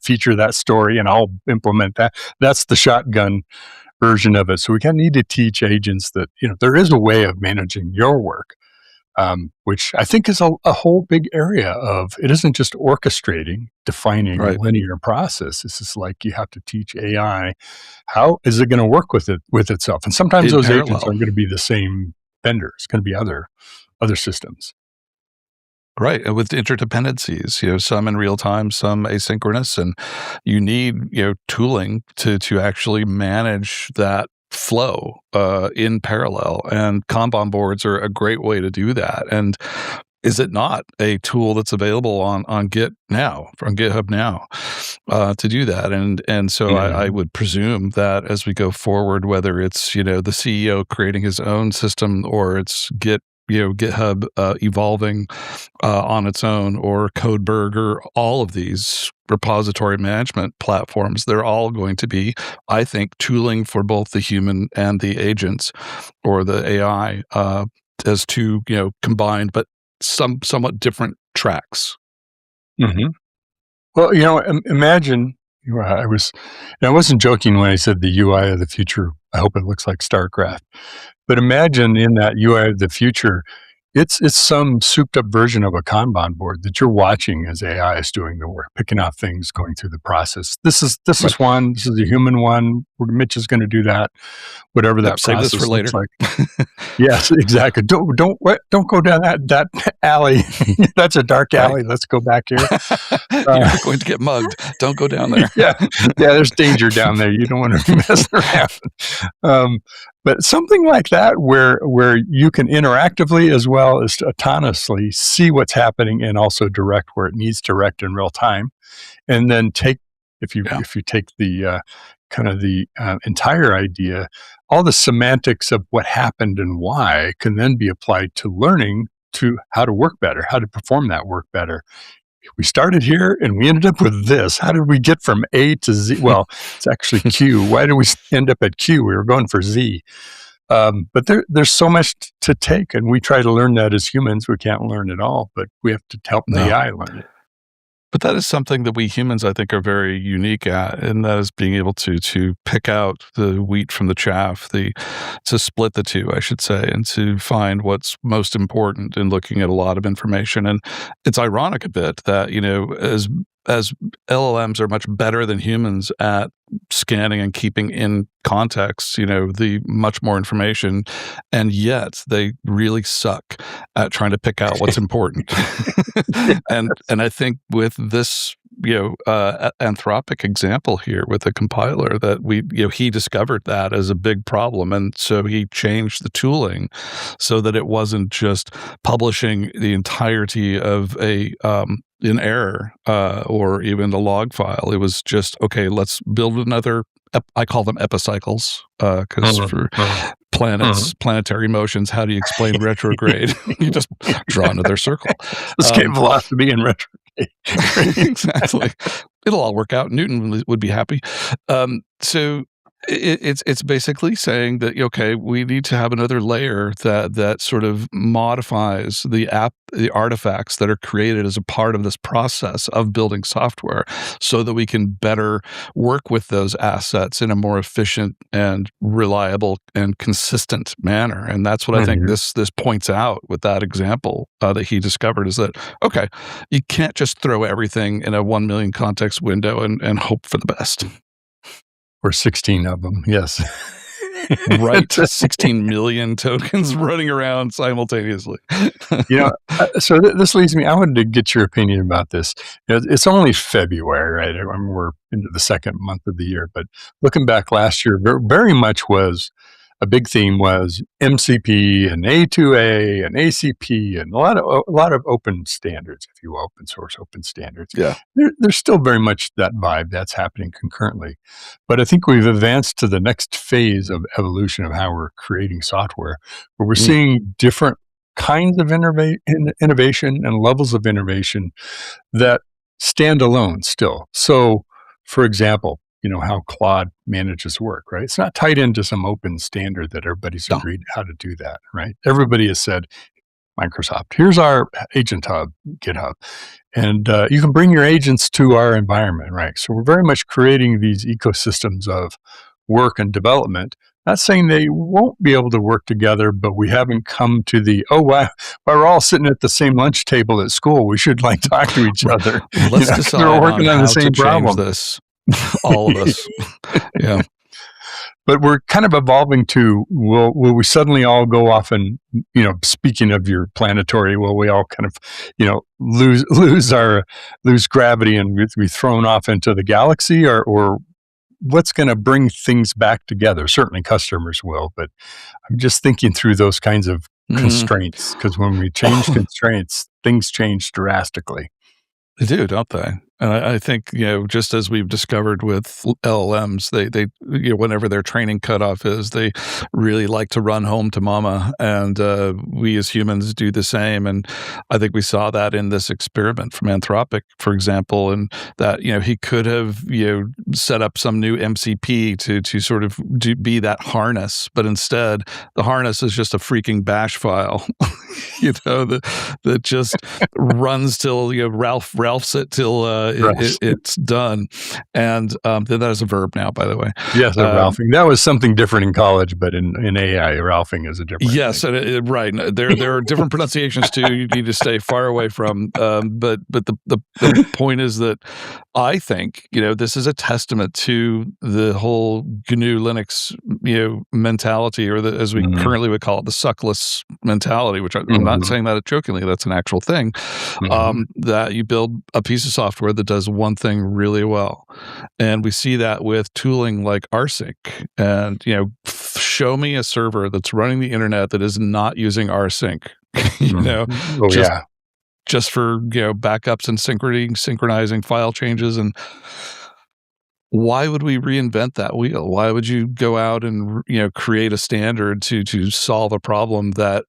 feature, that story, and I'll implement that. That's the shotgun version of it. So we kind of need to teach agents that, there is a way of managing your work, which I think is a whole big area of, it isn't just orchestrating, defining a linear process. It's just like, you have to teach AI, how is it going to work with itself? And sometimes those agents aren't going to be the same vendor. It's going to be other systems. Right. And with interdependencies, some in real time, some asynchronous, and you need, tooling to actually manage that flow in parallel. And Kanban boards are a great way to do that. And is it not a tool that's available on Git now, from GitHub now, to do that? And so I would presume that as we go forward, whether it's, the CEO creating his own system, or it's GitHub evolving on its own, or Codeberg, or all of these repository management platforms, they're all going to be, I think, tooling for both the human and the agents, or the AI, as two, combined, but somewhat different tracks. Well, imagine, I wasn't joking when I said the UI of the future, I hope it looks like StarCraft. But imagine in that UI of the future, it's some souped up version of a Kanban board that you're watching as AI is doing the work, picking out things, going through the process. This is one. This is a human one. Mitch is going to do that. Whatever that save process this for later. looks like. Yes, exactly. Don't go down that alley. That's a dark alley. Let's go back here. You're going to get mugged. Don't go down there. yeah, there's danger down there. You don't want to mess around. But something like that, where you can interactively as well as autonomously see what's happening and also direct where it needs to direct in real time, and then if you take the kind of the entire idea, all the semantics of what happened and why can then be applied to learning to how to work better, how to perform that work better. We started here and we ended up with this. How did we get from A to Z? Well, it's actually Q. Why did we end up at Q? We were going for Z. But there's so much to take, and we try to learn that as humans. We can't learn it all, but we have to help the AI learn it. But that is something that we humans, I think, are very unique at, and that is being able to pick out the wheat from the chaff, to split the two, I should say, and to find what's most important in looking at a lot of information. And it's ironic a bit that, as LLMs are much better than humans at scanning and keeping in context, the much more information, and yet they really suck at trying to pick out what's important. and I think with this, Anthropic example here with the compiler, that he discovered that as a big problem, and so he changed the tooling so that it wasn't just publishing the entirety of an error or even a log file. It was just, okay, let's build another, I call them epicycles, because for planets, planetary motions, how do you explain retrograde? You just draw another circle. Escape velocity and retrograde. Exactly. It'll all work out. Newton would be happy. So it's basically saying that, okay, we need to have another layer that sort of modifies the artifacts that are created as a part of this process of building software, so that we can better work with those assets in a more efficient and reliable and consistent manner. And that's what I think this points out with that example that he discovered, is that, okay, you can't just throw everything in a 1 million context window and hope for the best. Or 16 of them, yes. Right, 16 million tokens running around simultaneously. So this leads me, I wanted to get your opinion about this. It's only February, right? I mean, we're into the second month of the year, but looking back last year, very much was, a big theme was MCP and A2A and ACP and a lot of open standards, if you will, open source, open standards. Yeah. There's still very much that vibe that's happening concurrently. But I think we've advanced to the next phase of evolution of how we're creating software, where we're seeing different kinds of innovation and levels of innovation that stand alone still. So, for example, how Claude manages work, right? It's not tied into some open standard that everybody's agreed how to do that, right? Everybody has said, Microsoft, here's our agent hub, GitHub, and you can bring your agents to our environment, right? So we're very much creating these ecosystems of work and development. Not saying they won't be able to work together, but we haven't come to the, wow, we're all sitting at the same lunch table at school, we should talk to each other. Let's decide we're working on the same problem. This. All of us. Yeah. But we're kind of evolving to, will we suddenly all go off and, speaking of your planetary, will we all kind of, lose gravity and be thrown off into the galaxy, or what's going to bring things back together? Certainly customers will, but I'm just thinking through those kinds of constraints, because when we change constraints, things change drastically. They do, don't they? And I think, just as we've discovered with LLMs, they whenever their training cutoff is, they really like to run home to mama. And we as humans do the same. And I think we saw that in this experiment from Anthropic, for example, and that, he could have, set up some new MCP to sort of be that harness. But instead, the harness is just a freaking bash file, that just runs till, Ralphs it till it's done. And that is a verb now, by the way. Yes, Ralphing. That was something different in college, but in AI, Ralphing is a different yes, thing. And right. There are different pronunciations too. You need to stay far away from. But the point is that I think, this is a testament to the whole GNU Linux, mentality, or as we currently would call it, the suckless mentality, which I'm not saying that jokingly, that's an actual thing, that you build a piece of software that does one thing really well. And we see that with tooling like rsync. And, show me a server that's running the internet that is not using rsync, just for backups and synchronizing file changes. And why would we reinvent that wheel? Why would you go out and create a standard to solve a problem that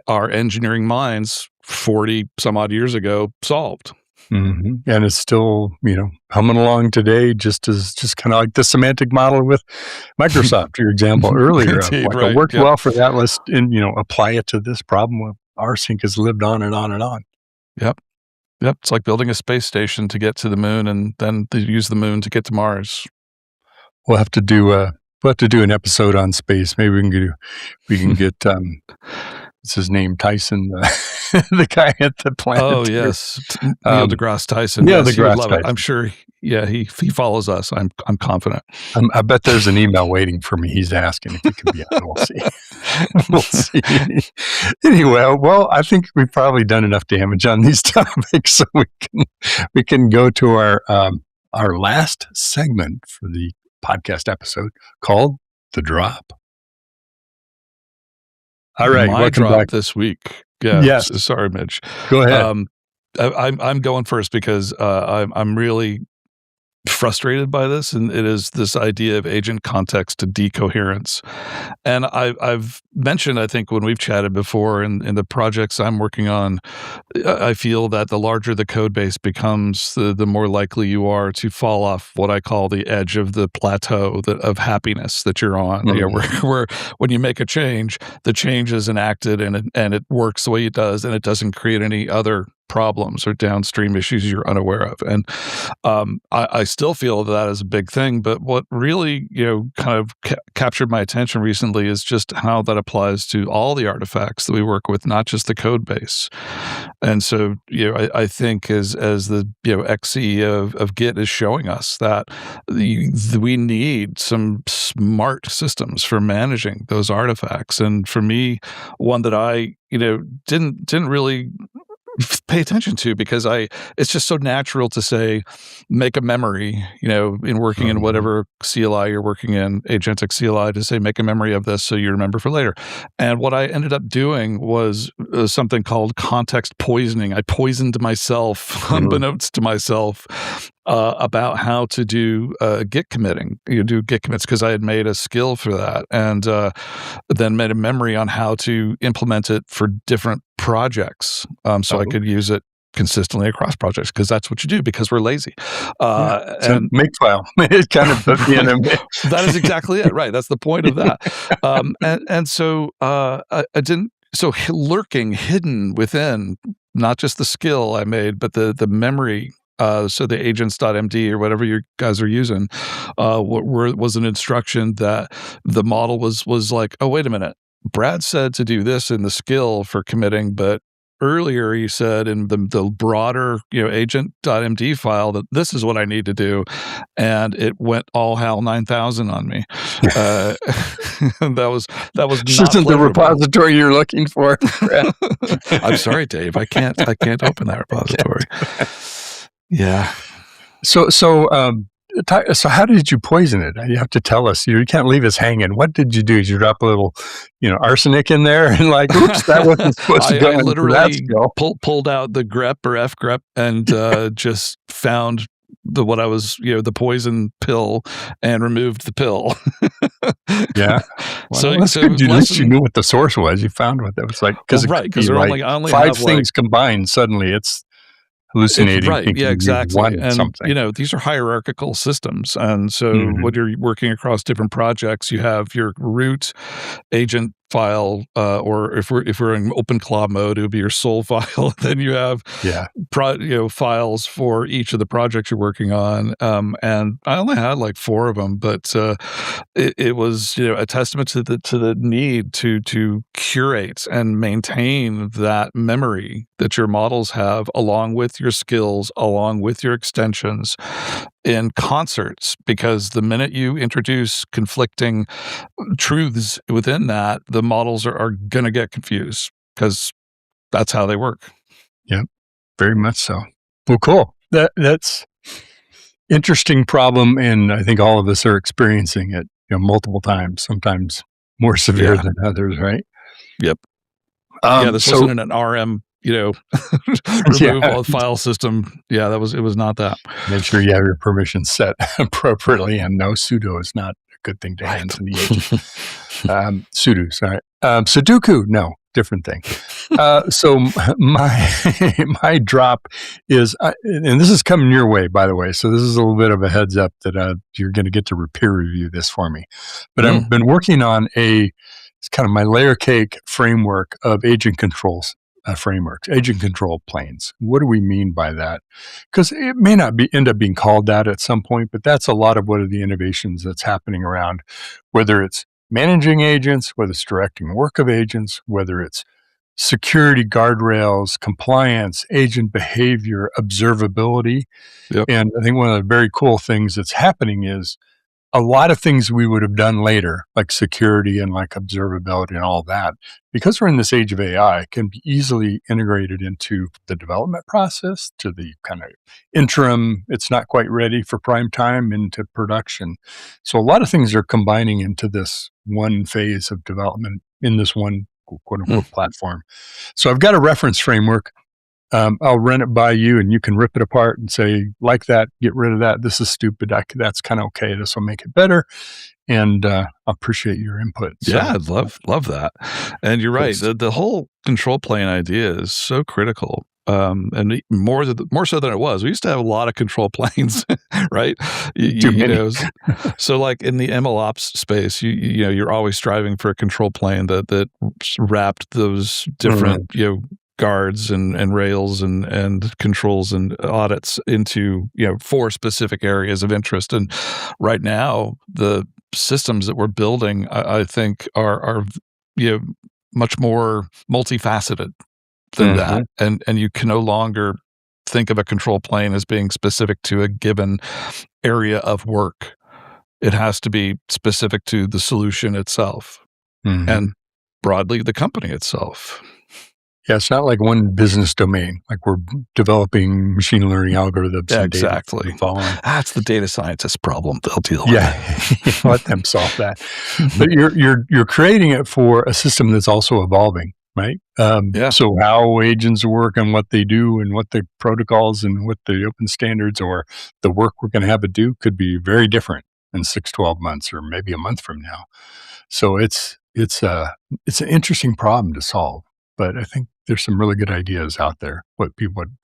our engineering minds 40 some odd years ago solved? And it's still humming along today, just kind of like the semantic model with Microsoft, your example earlier. Indeed, It worked well for that. Let's apply it to this problem. rsync has lived on and on and on. Yep. It's like building a space station to get to the moon, and then to use the moon to get to Mars. We'll have to do an episode on space. Maybe we can get what's his name, Tyson, the guy at the planet. Oh yes, Neil deGrasse Tyson. Neil Yes, he would deGrasse love it. Tyson. I'm sure. Yeah, he follows us. I'm confident. I bet there's an email waiting for me. He's asking if he can be on. We'll see. We'll see. Anyway, well, I think we've probably done enough damage on these topics, so we can go to our last segment for the podcast episode called The Drop. All right, My welcome drop back this week. Yeah. Yes. Sorry, Mitch. Go ahead. I'm going first because I'm really frustrated by this, and it is this idea of agent context to decoherence. And I've mentioned, I think, when we've chatted before in the projects I'm working on, I feel that the larger the code base becomes, the more likely you are to fall off what I call the edge of the plateau of happiness that you're on. Where when you make a change, the change is enacted and it works the way it does, and it doesn't create any other problems or downstream issues you're unaware of. And I still feel that is a big thing. But what really, kind of captured my attention recently is just how that applies to all the artifacts that we work with, not just the code base. And so, I think as the ex-CEO of Git is showing us that we need some smart systems for managing those artifacts. And for me, one that I didn't really pay attention to, because it's just so natural to say, make a memory, in working in whatever CLI you're working in, agentic CLI, to say, make a memory of this so you remember for later. And what I ended up doing was something called context poisoning. I poisoned myself, unbeknownst to myself, about how to do Git committing, do Git commits, because I had made a skill for that, and then made a memory on how to implement it for different projects, so I could use it consistently across projects, because that's what you do, because we're lazy. And make file. It kind of put me in a that is exactly it, right? That's the point of that. And so I didn't. So lurking, hidden within, not just the skill I made, but the memory. So the agents.md or whatever you guys are using was an instruction that the model was like, oh, wait a minute. Brad said to do this in the skill for committing, but earlier he said in the broader agent.md file that this is what I need to do, and it went all HAL 9000 on me. That was this not isn't the repository you're looking for. I'm sorry, Dave. I can't open that repository. Yeah. So how did you poison it? You have to tell us. You can't leave us hanging. What did you do? Did you drop a little, arsenic in there and like, oops, that wasn't supposed to go. I literally pulled out the grep or fgrep and just found what I was, the poison pill, and removed the pill. Yeah. Well, that's good. At least you knew what the source was. You found what that was like. Because there are only five things combined. Suddenly it's hallucinating. Right. Yeah, exactly. And, something. These are hierarchical systems. And so when you're working across different projects, you have your root agent file, or if we're in open claw mode, it would be your sole file. Then you have files for each of the projects you're working on. And I only had like 4 of them, but it was a testament to the need to curate and maintain that memory that your models have, along with your skills, along with your extensions, in concerts, because the minute you introduce conflicting truths within that, the models are going to get confused, because that's how they work. Yeah, very much so. Well, cool. That's interesting problem, and I think all of us are experiencing it multiple times, sometimes more severe than others, right? Yep. This so, wasn't an RM, remove all file system. Yeah, it was not that. Make sure you have your permissions set appropriately, and no, sudo is not a good thing to hand to the agent. Sudo, sorry. Sudoku, no, different thing. So my drop is, and this is coming your way, by the way, so this is a little bit of a heads up that you're going to get to peer review this for me. But I've been working on it's kind of my layer cake framework of agent controls. Frameworks, agent control planes. What do we mean by that? Because it may not end up being called that at some point, but that's a lot of what are the innovations that's happening around, whether it's managing agents, whether it's directing work of agents, whether it's security guardrails, compliance, agent behavior, observability. Yep. And I think one of the very cool things that's happening is a lot of things we would have done later, like security and like observability and all that, because we're in this age of AI, can be easily integrated into the development process, to the kind of interim, it's not quite ready for prime time, into production. So a lot of things are combining into this one phase of development in this one quote unquote platform. So I've got a reference framework. I'll run it by you, and you can rip it apart and say, like that, get rid of that. This is stupid. That's kind of okay. This will make it better. And I appreciate your input. So, yeah, I'd love that. And you're right. The whole control plane idea is so critical. And more so than it was. We used to have a lot of control planes, right? So like in the MLOps space, you're always striving for a control plane that wrapped those different guards and rails and controls and audits into 4 specific areas of interest. And right now, the systems that we're building, I think, are much more multifaceted than that. And you can no longer think of a control plane as being specific to a given area of work. It has to be specific to the solution itself and broadly the company itself. Yeah, it's not like one business domain, like we're developing machine learning algorithms. Yeah, exactly. That's the data scientist problem. They'll deal with it. Let them solve that. But you're creating it for a system that's also evolving, right? So how agents work and what they do and what the protocols and what the open standards or the work we're going to have it do could be very different in 6-12 months or maybe a month from now. So it's an interesting problem to solve. But I think there's some really good ideas out there, what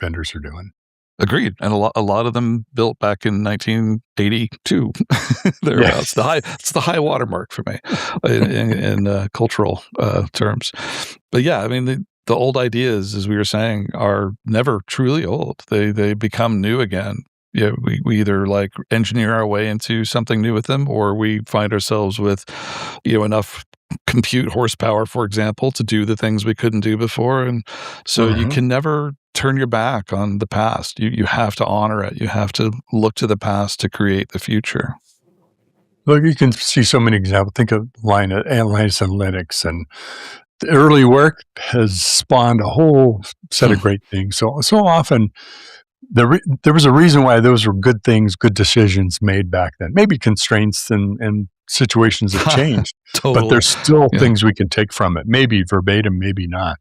vendors are doing. Agreed. And a lot of them built back in 1982. Thereabouts. It's the high watermark for me in cultural terms. But yeah, I mean, the old ideas, as we were saying, are never truly old. They become new again. Yeah, we either like engineer our way into something new with them, or we find ourselves with enough compute horsepower, for example, to do the things we couldn't do before. And so you can never turn your back on the past. You have to honor it. You have to look to the past to create the future. Look, you can see so many examples. Think of Linus Analytics, and the early work has spawned a whole set of great things. So often there was a reason why those were good things, good decisions made back then. Maybe constraints and situations have changed, but there's still things we can take from it. Maybe verbatim, maybe not.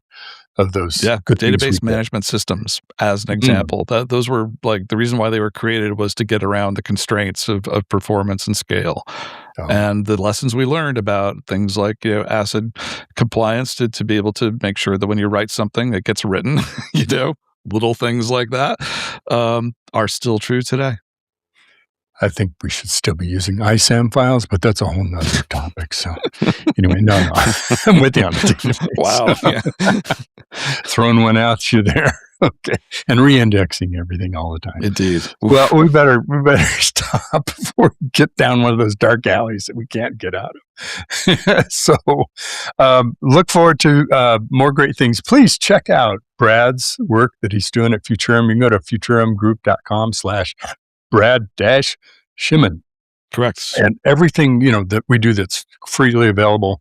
Of those, good database management systems, as an example, those were like the reason why they were created was to get around the constraints of performance and scale, and the lessons we learned about things like ACID compliance to be able to make sure that when you write something that gets written, little things like that are still true today. I think we should still be using ISAM files, but that's a whole nother topic. So anyway, no, I'm with you on it. Wow. So, throwing one out you there. Okay. And re-indexing everything all the time. Indeed. Well, we better stop before we get down one of those dark alleys that we can't get out of. So look forward to more great things. Please check out Brad's work that he's doing at Futurum. You can go to futurumgroup.com/Brad-Shimmin. Correct. And everything, that we do that's freely available,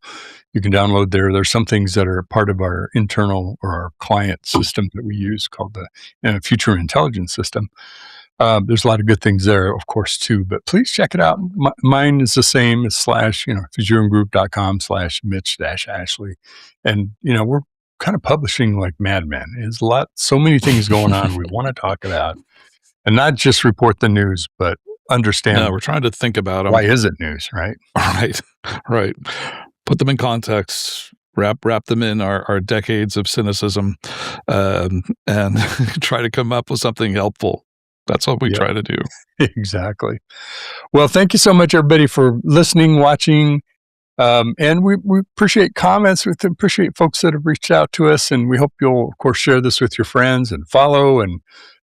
you can download there. There's some things that are part of our internal or our client system that we use called the Future Intelligence System. There's a lot of good things there, of course, too. But please check it out. Mine is the same as futurumgroup.com/Mitch-Ashley. And, we're kind of publishing like madmen. There's so many things going on we want to talk about. And not just report the news, but understand. No, we're trying to think about them. Why is it news, right? Right. Put them in context, wrap them in our decades of cynicism, and try to come up with something helpful. That's what we try to do. Exactly. Well, thank you so much, everybody, for listening, watching. And we appreciate comments. We appreciate folks that have reached out to us. And we hope you'll, of course, share this with your friends and follow and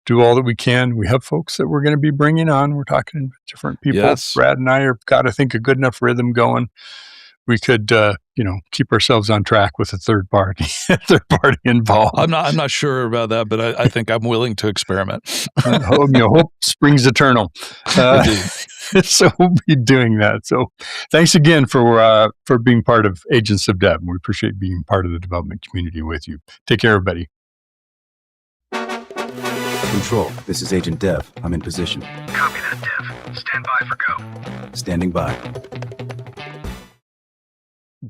do all that we can. We have folks that we're going to be bringing on. We're talking to different people. Yes. Brad and I have got, I think, a good enough rhythm going. We could, keep ourselves on track with a third party involved. I'm not sure about that, but I think I'm willing to experiment. Hope springs eternal. So we'll be doing that. So thanks again for being part of Agents of Dev. We appreciate being part of the development community with you. Take care, everybody. Control, this is Agent Dev. I'm in position. Copy that, Dev. Stand by for go. Standing by.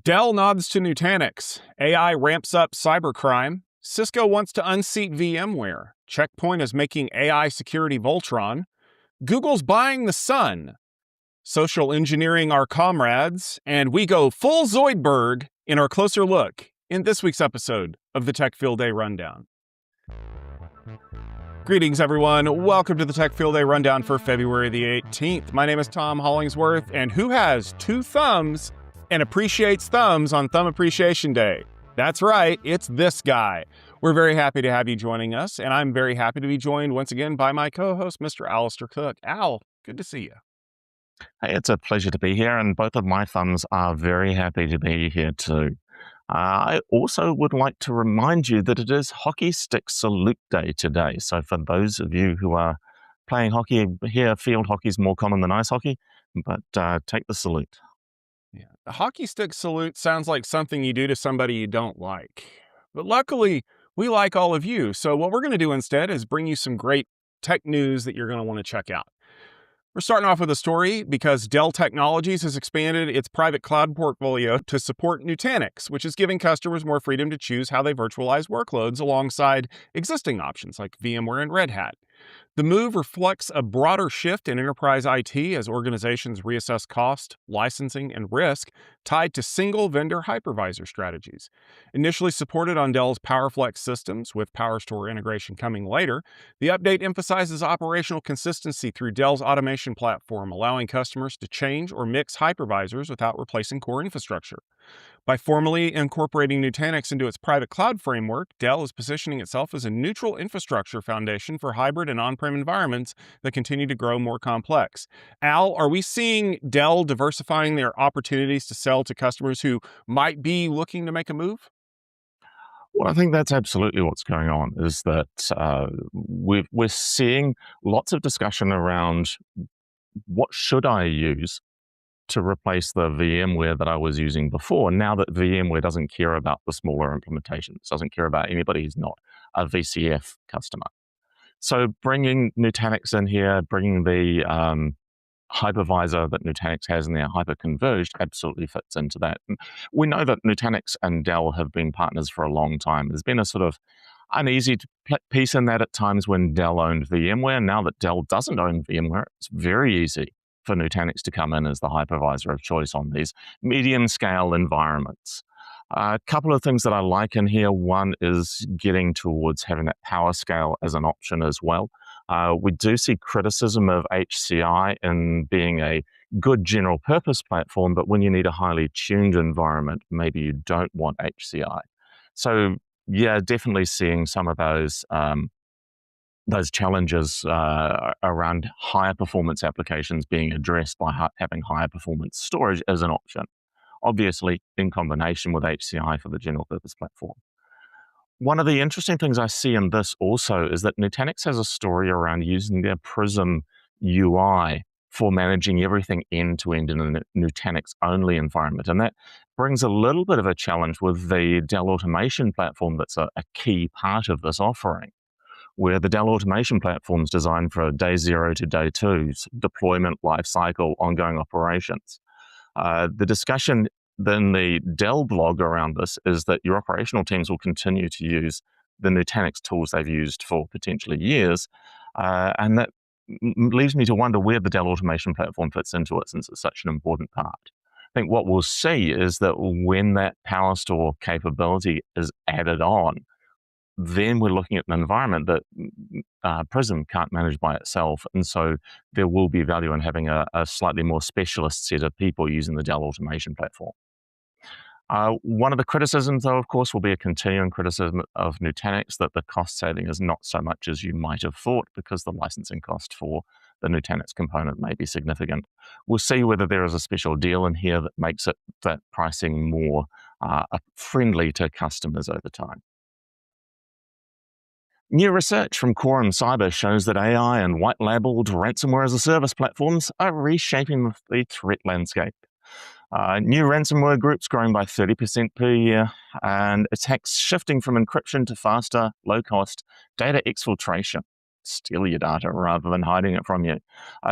Dell nods to Nutanix. AI ramps up cybercrime. Cisco wants to unseat VMware. Checkpoint is making AI security Voltron. Google's buying the sun. Social engineering our comrades. And we go full Zoidberg in our closer look in this week's episode of the Tech Field Day Rundown. Greetings, everyone. Welcome to the Tech Field Day Rundown for February the 18th. My name is Tom Hollingsworth, and who has two thumbs and appreciates thumbs on Thumb Appreciation Day? That's right, it's this guy. We're very happy to have you joining us, and I'm very happy to be joined once again by my co-host, Mr. Alistair Cook. Al, good to see you. Hey, it's a pleasure to be here, and both of my thumbs are very happy to be here too. I also would like to remind you that it is Hockey Stick Salute Day today. So for those of you who are playing hockey here, field hockey is more common than ice hockey, but take the salute. Yeah, the hockey stick salute sounds like something you do to somebody you don't like. But luckily, we like all of you. So what we're going to do instead is bring you some great tech news that you're going to want to check out. We're starting off with a story because Dell Technologies has expanded its private cloud portfolio to support Nutanix, which is giving customers more freedom to choose how they virtualize workloads alongside existing options like VMware and Red Hat. The move reflects a broader shift in enterprise IT as organizations reassess cost, licensing, and risk tied to single vendor hypervisor strategies. Initially supported on Dell's PowerFlex systems, with PowerStore integration coming later, the update emphasizes operational consistency through Dell's automation platform, allowing customers to change or mix hypervisors without replacing core infrastructure. By formally incorporating Nutanix into its private cloud framework, Dell is positioning itself as a neutral infrastructure foundation for hybrid and on-prem environments that continue to grow more complex. Al, are we seeing Dell diversifying their opportunities to sell to customers who might be looking to make a move? Well, I think that's absolutely what's going on, is that we're seeing lots of discussion around what should I use to replace the VMware that I was using before, now that VMware doesn't care about the smaller implementations, doesn't care about anybody who's not a VCF customer. So bringing Nutanix in here, bringing the hypervisor that Nutanix has in there, hyper-converged, absolutely fits into that. And we know that Nutanix and Dell have been partners for a long time. There's been a sort of uneasy piece in that at times when Dell owned VMware. Now that Dell doesn't own VMware, it's very easy for Nutanix to come in as the hypervisor of choice on these medium-scale environments. A couple of things that I like in here. One is getting towards having that power scale as an option as well. We do see criticism of HCI in being a good general purpose platform, but when you need a highly tuned environment, maybe you don't want HCI. So yeah, definitely seeing some of those challenges around higher performance applications being addressed by having higher performance storage as an option, obviously in combination with HCI for the general purpose platform. One of the interesting things I see in this also is that Nutanix has a story around using their Prism UI for managing everything end-to-end in a Nutanix-only environment. And that brings a little bit of a challenge with the Dell Automation platform that's a key part of this offering, where the Dell Automation platform is designed for day 0 to day 2's deployment, lifecycle, ongoing operations. The discussion in the Dell blog around this is that your operational teams will continue to use the Nutanix tools they've used for potentially years, and that leaves me to wonder where the Dell Automation platform fits into it, since it's such an important part. I think what we'll see is that when that power store capability is added on, then we're looking at an environment that Prism can't manage by itself. And so there will be value in having a slightly more specialist set of people using the Dell Automation platform. One of the criticisms, though, of course, will be a continuing criticism of Nutanix, that the cost saving is not so much as you might have thought, because the licensing cost for the Nutanix component may be significant. We'll see whether there is a special deal in here that makes that pricing more friendly to customers over time. New research from Quorum Cyber shows that AI and white-labeled ransomware as a service platforms are reshaping the threat landscape. New ransomware groups growing by 30% per year, and attacks shifting from encryption to faster, low-cost data exfiltration. Steal your data rather than hiding it from you.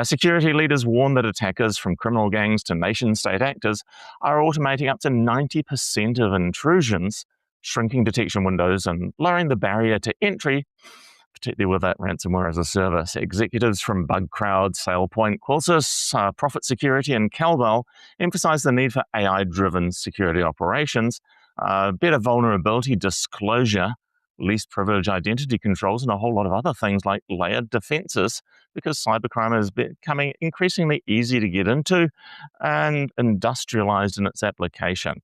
Security leaders warn that attackers, from criminal gangs to nation-state actors, are automating up to 90% of intrusions, shrinking detection windows and lowering the barrier to entry, particularly with that ransomware as a service. Executives from BugCrowd, SailPoint, Qualys, Profit Security, and Caldwell emphasize the need for AI-driven security operations, better vulnerability disclosure, least privilege identity controls, and a whole lot of other things like layered defenses, because cybercrime is becoming increasingly easy to get into and industrialized in its application.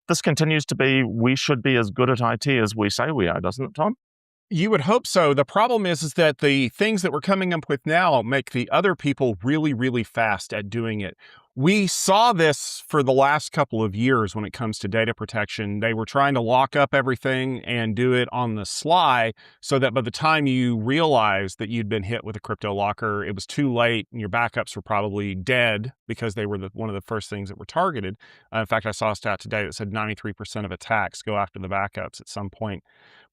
This continues to be, we should be as good at IT as we say we are, doesn't it, Tom? You would hope so. The problem is that the things that we're coming up with now make the other people really, really fast at doing it. We saw this for the last couple of years when it comes to data protection. They were trying to lock up everything and do it on the sly, so that by the time you realized that you'd been hit with a crypto locker, it was too late and your backups were probably dead, because they were one of the first things that were targeted. In fact, I saw a stat today that said 93% of attacks go after the backups at some point.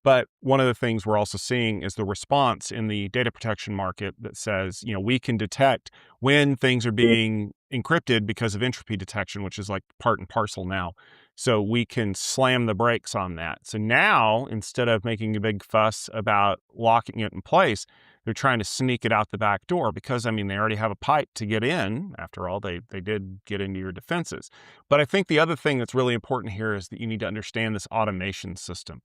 But one of the things we're also seeing is the response in the data protection market that says, we can detect when things are being encrypted because of entropy detection, which is like part and parcel now. So we can slam the brakes on that. So now, instead of making a big fuss about locking it in place, they're trying to sneak it out the back door, because, they already have a pipe to get in. After all, they did get into your defenses. But I think the other thing that's really important here is that you need to understand this automation system.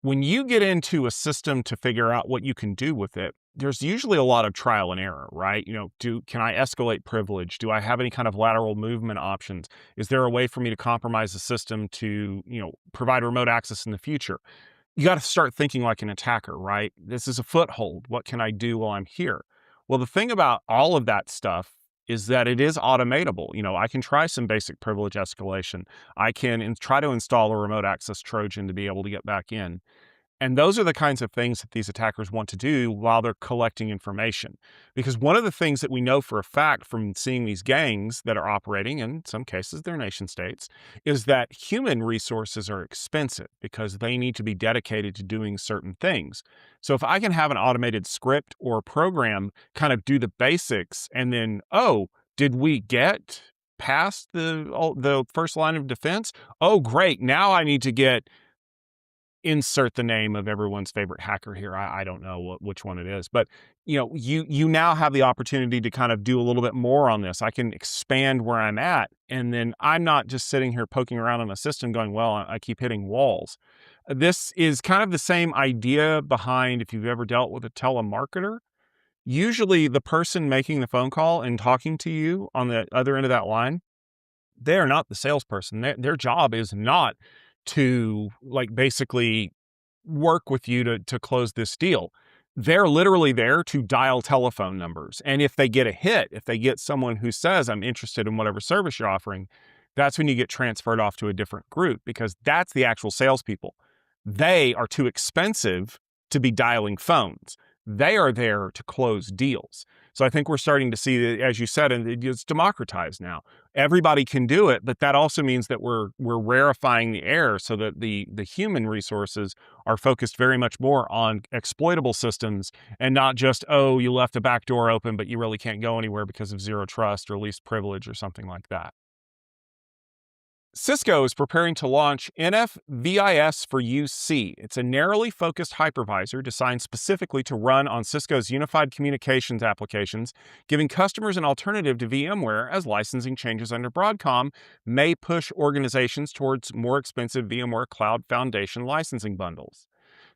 When you get into a system to figure out what you can do with it, there's usually a lot of trial and error, right? Can I escalate privilege? Do I have any kind of lateral movement options? Is there a way for me to compromise the system to, provide remote access in the future? You got to start thinking like an attacker, right? This is a foothold. What can I do while I'm here? Well, the thing about all of that stuff is that it is automatable. I can try some basic privilege escalation. I can try to install a remote access Trojan to be able to get back in. And those are the kinds of things that these attackers want to do while they're collecting information. Because one of the things that we know for a fact from seeing these gangs that are operating, in some cases they're nation states, is that human resources are expensive because they need to be dedicated to doing certain things. So if I can have an automated script or program kind of do the basics, and then, did we get past the first line of defense? Oh, great. Now I need to insert the name of everyone's favorite hacker here. I don't know which one it is, but you now have the opportunity to kind of do a little bit more on this. I can expand where I'm at, and then I'm not just sitting here poking around on a system going, well, I keep hitting walls. This is kind of the same idea behind, if you've ever dealt with a telemarketer. Usually the person making the phone call and talking to you on the other end of that line, they're not the salesperson. Their job is not to like basically work with you to close this deal. They're literally there to dial telephone numbers. And if they get a hit, if they get someone who says, I'm interested in whatever service you're offering, that's when you get transferred off to a different group, because that's the actual salespeople. They are too expensive to be dialing phones. They are there to close deals. So I think we're starting to see that, as you said, and it's democratized now. Everybody can do it, but that also means that we're rarefying the air so that the human resources are focused very much more on exploitable systems and not just, oh, you left a back door open, but you really can't go anywhere because of zero trust or least privilege or something like that. Cisco is preparing to launch NFVIS for UC. It's a narrowly focused hypervisor designed specifically to run on Cisco's unified communications applications, giving customers an alternative to VMware as licensing changes under Broadcom may push organizations towards more expensive VMware Cloud Foundation licensing bundles.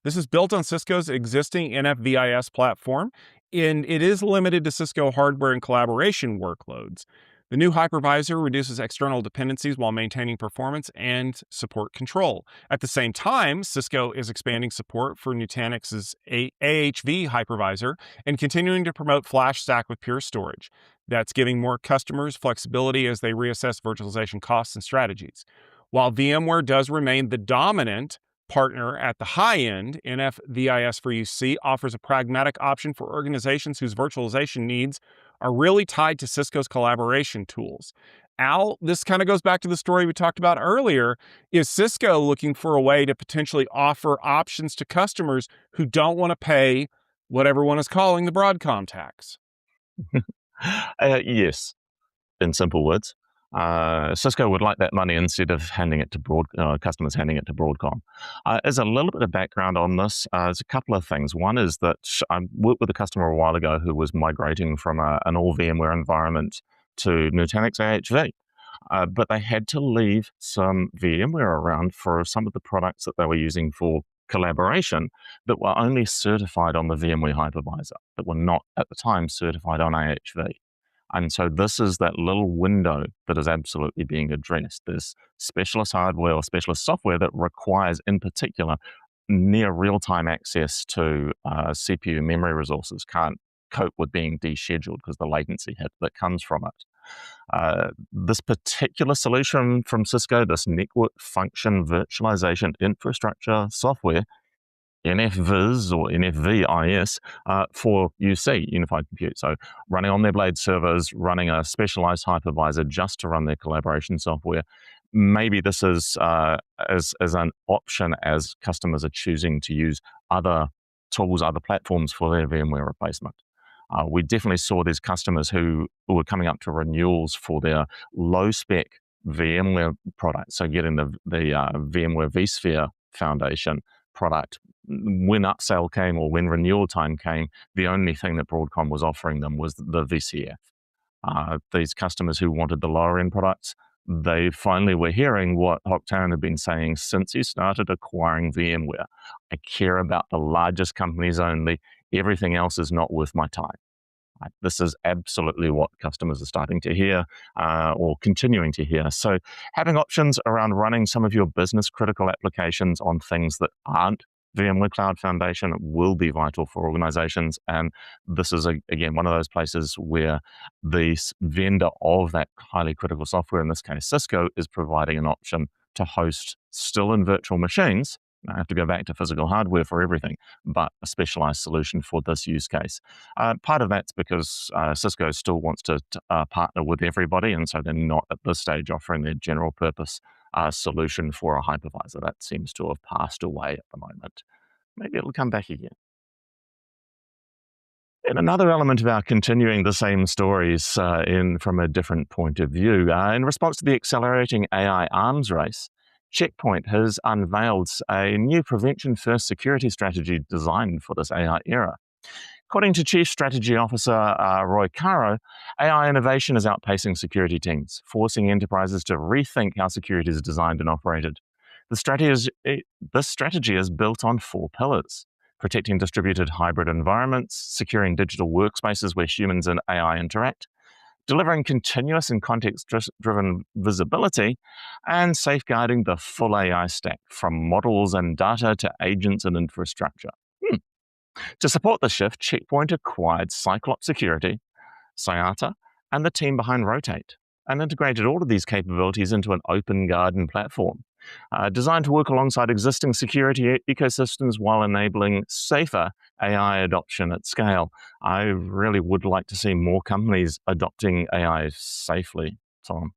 This is built on Cisco's existing NFVIS platform, and it is limited to Cisco hardware and collaboration workloads. The new hypervisor reduces external dependencies while maintaining performance and support control. At the same time, Cisco is expanding support for Nutanix's AHV hypervisor and continuing to promote FlashStack with Pure Storage. That's giving more customers flexibility as they reassess virtualization costs and strategies. While VMware does remain the dominant partner at the high end, NFVIS for UC offers a pragmatic option for organizations whose virtualization needs are really tied to Cisco's collaboration tools. Al, this kind of goes back to the story we talked about earlier. Is Cisco looking for a way to potentially offer options to customers who don't want to pay what everyone is calling the Broadcom tax? Yes, in simple words. Cisco would like that money instead of handing it to customers handing it to Broadcom. As a little bit of background on this, there's a couple of things. One is that I worked with a customer a while ago who was migrating from an all VMware environment to Nutanix AHV. But they had to leave some VMware around for some of the products that they were using for collaboration that were only certified on the VMware hypervisor, that were not at the time certified on AHV. And so this is that little window that is absolutely being addressed. There's specialist hardware or specialist software that requires, in particular, near real-time access to CPU memory resources, can't cope with being descheduled because the latency hit that comes from it. This particular solution from Cisco, this network function virtualization infrastructure software, NFVIS or NFVIS for UC, Unified Compute. So running on their Blade servers, running a specialized hypervisor just to run their collaboration software. Maybe this is as an option as customers are choosing to use other tools, other platforms for their VMware replacement. We definitely saw these customers who were coming up to renewals for their low-spec VMware products, so getting the VMware vSphere Foundation product. When upsell came or when renewal time came, the only thing that Broadcom was offering them was the VCF. These customers who wanted the lower end products, they finally were hearing what Hock-Tan had been saying since he started acquiring VMware. I care about the largest companies only. Everything else is not worth my time. This is absolutely what customers are starting to hear or continuing to hear. So having options around running some of your business critical applications on things that aren't VMware Cloud Foundation will be vital for organizations. And this is, again, one of those places where the vendor of that highly critical software, in this case Cisco, is providing an option to host still in virtual machines. I have to go back to physical hardware for everything, but a specialized solution for this use case. Part of that's because Cisco still wants to partner with everybody, and so they're not at this stage offering their general purpose solution for a hypervisor. That seems to have passed away at the moment. Maybe it'll come back again. And another element of our continuing the same stories from a different point of view, in response to the accelerating AI arms race, Check Point has unveiled a new prevention-first security strategy designed for this AI era. According to Chief Strategy Officer Roy Caro, AI innovation is outpacing security teams, forcing enterprises to rethink how security is designed and operated. This strategy is built on 4 pillars: protecting distributed hybrid environments, securing digital workspaces where humans and AI interact, delivering continuous and context-driven visibility, and safeguarding the full AI stack from models and data to agents and infrastructure. To support the shift, Checkpoint acquired Cyclops Security, Cyata, and the team behind Rotate, and integrated all of these capabilities into an open garden platform, designed to work alongside existing security ecosystems while enabling safer AI adoption at scale. I really would like to see more companies adopting AI safely, Tom.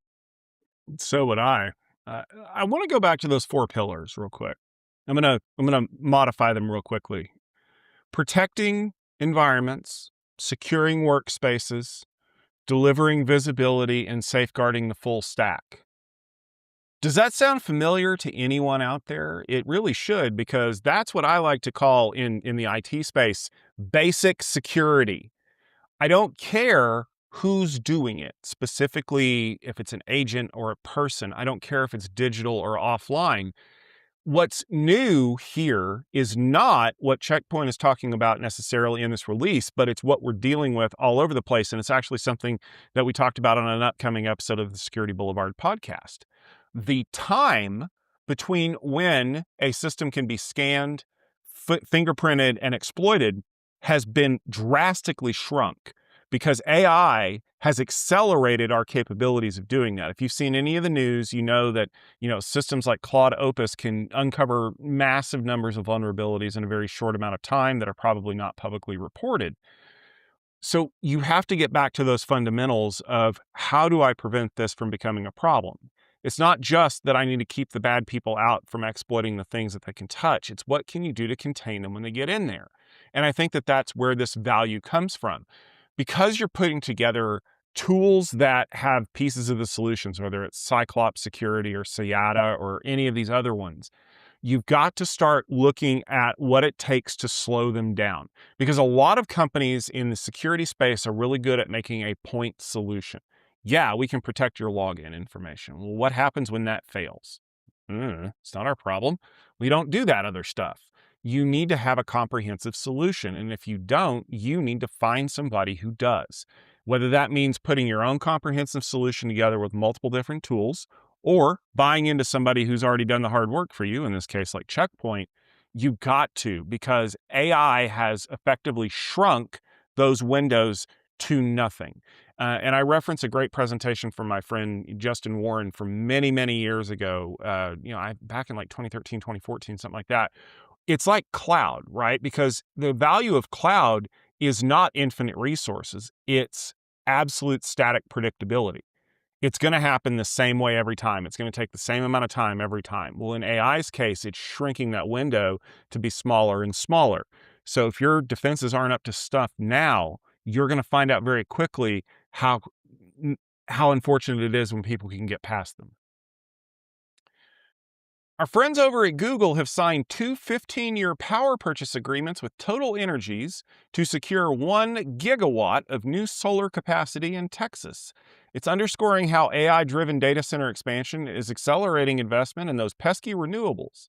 So would I. I want to go back to those 4 pillars real quick. I'm gonna modify them real quickly. Protecting environments, securing workspaces, delivering visibility, and safeguarding the full stack. Does that sound familiar to anyone out there? It really should, because that's what I like to call in the IT space basic security. I don't care who's doing it, specifically if it's an agent or a person. I don't care if it's digital or offline. What's new here is not what Checkpoint is talking about necessarily in this release, but it's what we're dealing with all over the place. And it's actually something that we talked about on an upcoming episode of the Security Boulevard podcast. The time between when a system can be scanned, fingerprinted, and exploited has been drastically shrunk because AI has accelerated our capabilities of doing that. If you've seen any of the news, you know that systems like Claude Opus can uncover massive numbers of vulnerabilities in a very short amount of time that are probably not publicly reported. So you have to get back to those fundamentals of how do I prevent this from becoming a problem? It's not just that I need to keep the bad people out from exploiting the things that they can touch. It's what can you do to contain them when they get in there? And I think that that's where this value comes from. Because you're putting together tools that have pieces of the solutions, whether it's Cyclops Security or Cyata or any of these other ones, you've got to start looking at what it takes to slow them down. Because a lot of companies in the security space are really good at making a point solution. Yeah, we can protect your login information. Well, what happens when that fails? It's not our problem. We don't do that other stuff. You need to have a comprehensive solution. And if you don't, you need to find somebody who does. Whether that means putting your own comprehensive solution together with multiple different tools, or buying into somebody who's already done the hard work for you, in this case, like Checkpoint, you've got to, because AI has effectively shrunk those windows to nothing. And I reference a great presentation from my friend Justin Warren from many, many years ago, back in like 2013, 2014, something like that. It's like cloud, right? Because the value of cloud is not infinite resources. It's absolute static predictability. It's going to happen the same way every time. It's going to take the same amount of time every time. Well, in AI's case, it's shrinking that window to be smaller and smaller. So if your defenses aren't up to stuff now, you're going to find out very quickly how unfortunate it is when people can get past them. Our friends over at Google have signed 2 15-year power purchase agreements with Total Energies to secure 1 gigawatt of new solar capacity in Texas. It's underscoring how AI-driven data center expansion is accelerating investment in those pesky renewables.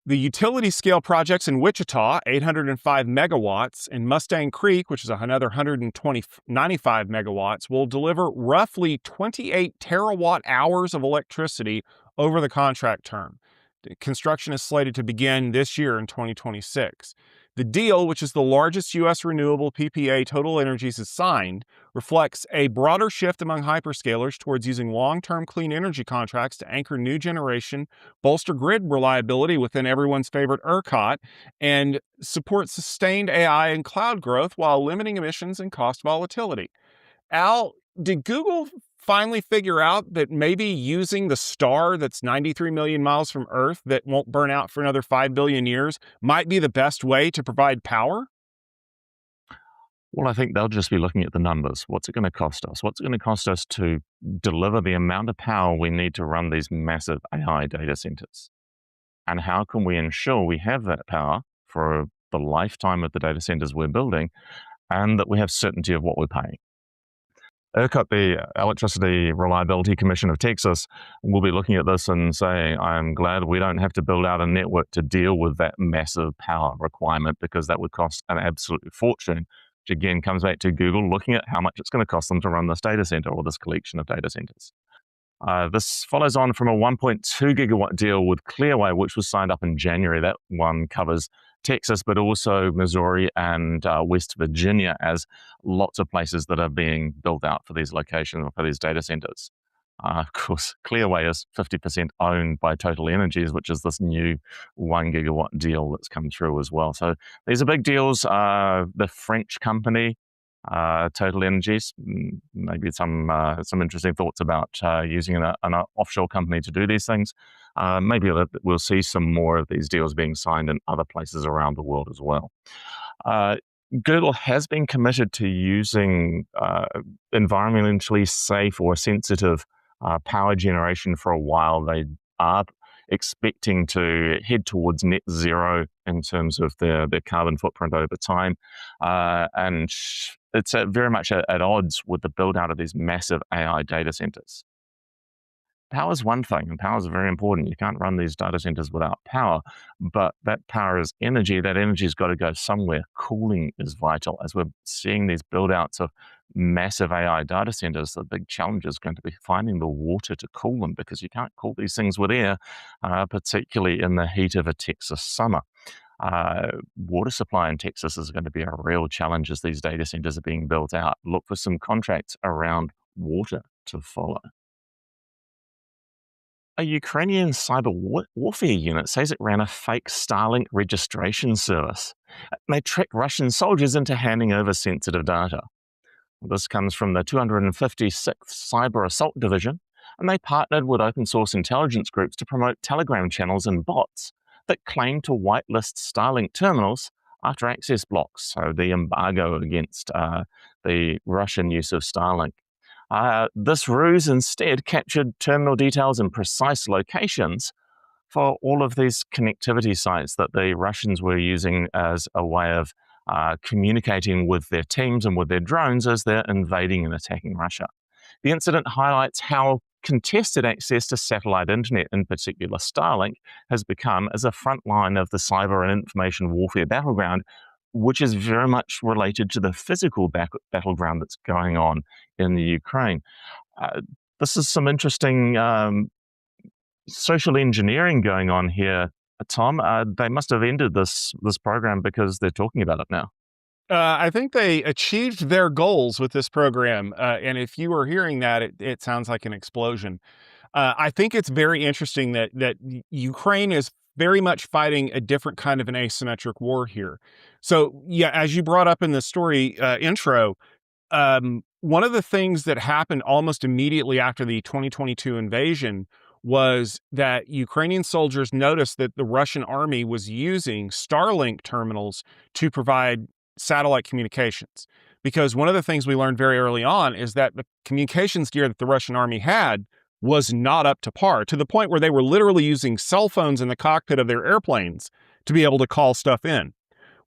The utility-scale projects in Wichita, 805 megawatts, and Mustang Creek, which is another 95 megawatts, will deliver roughly 28 terawatt hours of electricity over the contract term. Construction is slated to begin this year in 2026. The deal, which is the largest U.S. renewable PPA Total Energies has signed, reflects a broader shift among hyperscalers towards using long-term clean energy contracts to anchor new generation, bolster grid reliability within everyone's favorite ERCOT, and support sustained AI and cloud growth while limiting emissions and cost volatility. Al, did Google finally figure out that maybe using the star that's 93 million miles from Earth that won't burn out for another 5 billion years might be the best way to provide power? Well, I think they'll just be looking at the numbers. What's it going to cost us? What's it going to cost us to deliver the amount of power we need to run these massive AI data centers? And how can we ensure we have that power for the lifetime of the data centers we're building and that we have certainty of what we're paying? ERCOT, the Electricity Reliability Commission of Texas, will be looking at this and saying, I'm glad we don't have to build out a network to deal with that massive power requirement, because that would cost an absolute fortune, which again comes back to Google looking at how much it's going to cost them to run this data center or this collection of data centers. This follows on from a 1.2 gigawatt deal with Clearway, which was signed up in January. That one covers Texas, but also Missouri and West Virginia, as lots of places that are being built out for these locations or for these data centers. Of course, Clearway is 50% owned by Total Energies, which is this new 1 gigawatt deal that's come through as well. So these are big deals. The French company, Total Energies, maybe some interesting thoughts about using an offshore company to do these things. Maybe we'll see some more of these deals being signed in other places around the world as well. Google has been committed to using environmentally safe or sensitive power generation for a while. They are expecting to head towards net zero in terms of their carbon footprint over time. And it's very much at odds with the build out of these massive AI data centers. Power is one thing, and power is very important. You can't run these data centers without power, but that power is energy. That energy's got to go somewhere. Cooling is vital. As we're seeing these build outs of massive AI data centers, the big challenge is going to be finding the water to cool them, because you can't cool these things with air, particularly in the heat of a Texas summer. Water supply in Texas is going to be a real challenge as these data centers are being built out. Look for some contracts around water to follow. A Ukrainian cyber warfare unit says it ran a fake Starlink registration service. They tricked Russian soldiers into handing over sensitive data. This comes from the 256th Cyber Assault Division, and they partnered with open source intelligence groups to promote Telegram channels and bots that claim to whitelist Starlink terminals after access blocks, so the embargo against the Russian use of Starlink. This ruse instead captured terminal details and precise locations for all of these connectivity sites that the Russians were using as a way of communicating with their teams and with their drones as they're invading and attacking Russia. The incident highlights how contested access to satellite internet, in particular Starlink, has become as a front line of the cyber and information warfare battleground, which is very much related to the physical battleground that's going on in the Ukraine. This is some interesting social engineering going on here, Tom. They must have ended this program because they're talking about it now. I think they achieved their goals with this program. And if you were hearing that, it sounds like an explosion. I think it's very interesting that Ukraine is very much fighting a different kind of an asymmetric war here. So, yeah, as you brought up in the story intro, one of the things that happened almost immediately after the 2022 invasion was that Ukrainian soldiers noticed that the Russian army was using Starlink terminals to provide satellite communications. Because one of the things we learned very early on is that the communications gear that the Russian army had was not up to par, to the point where they were literally using cell phones in the cockpit of their airplanes to be able to call stuff in.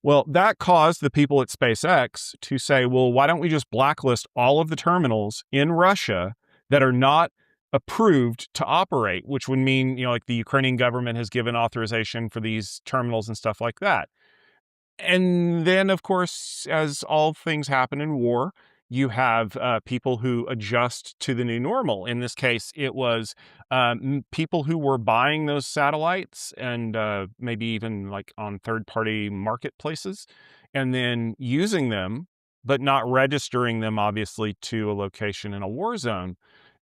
Well, that caused the people at SpaceX to say, well, why don't we just blacklist all of the terminals in Russia that are not approved to operate, which would mean, like the Ukrainian government has given authorization for these terminals and stuff like that. And then, of course, as all things happen in war, you have people who adjust to the new normal. In this case, it was people who were buying those satellites and maybe even like on third-party marketplaces, and then using them, but not registering them, obviously, to a location in a war zone.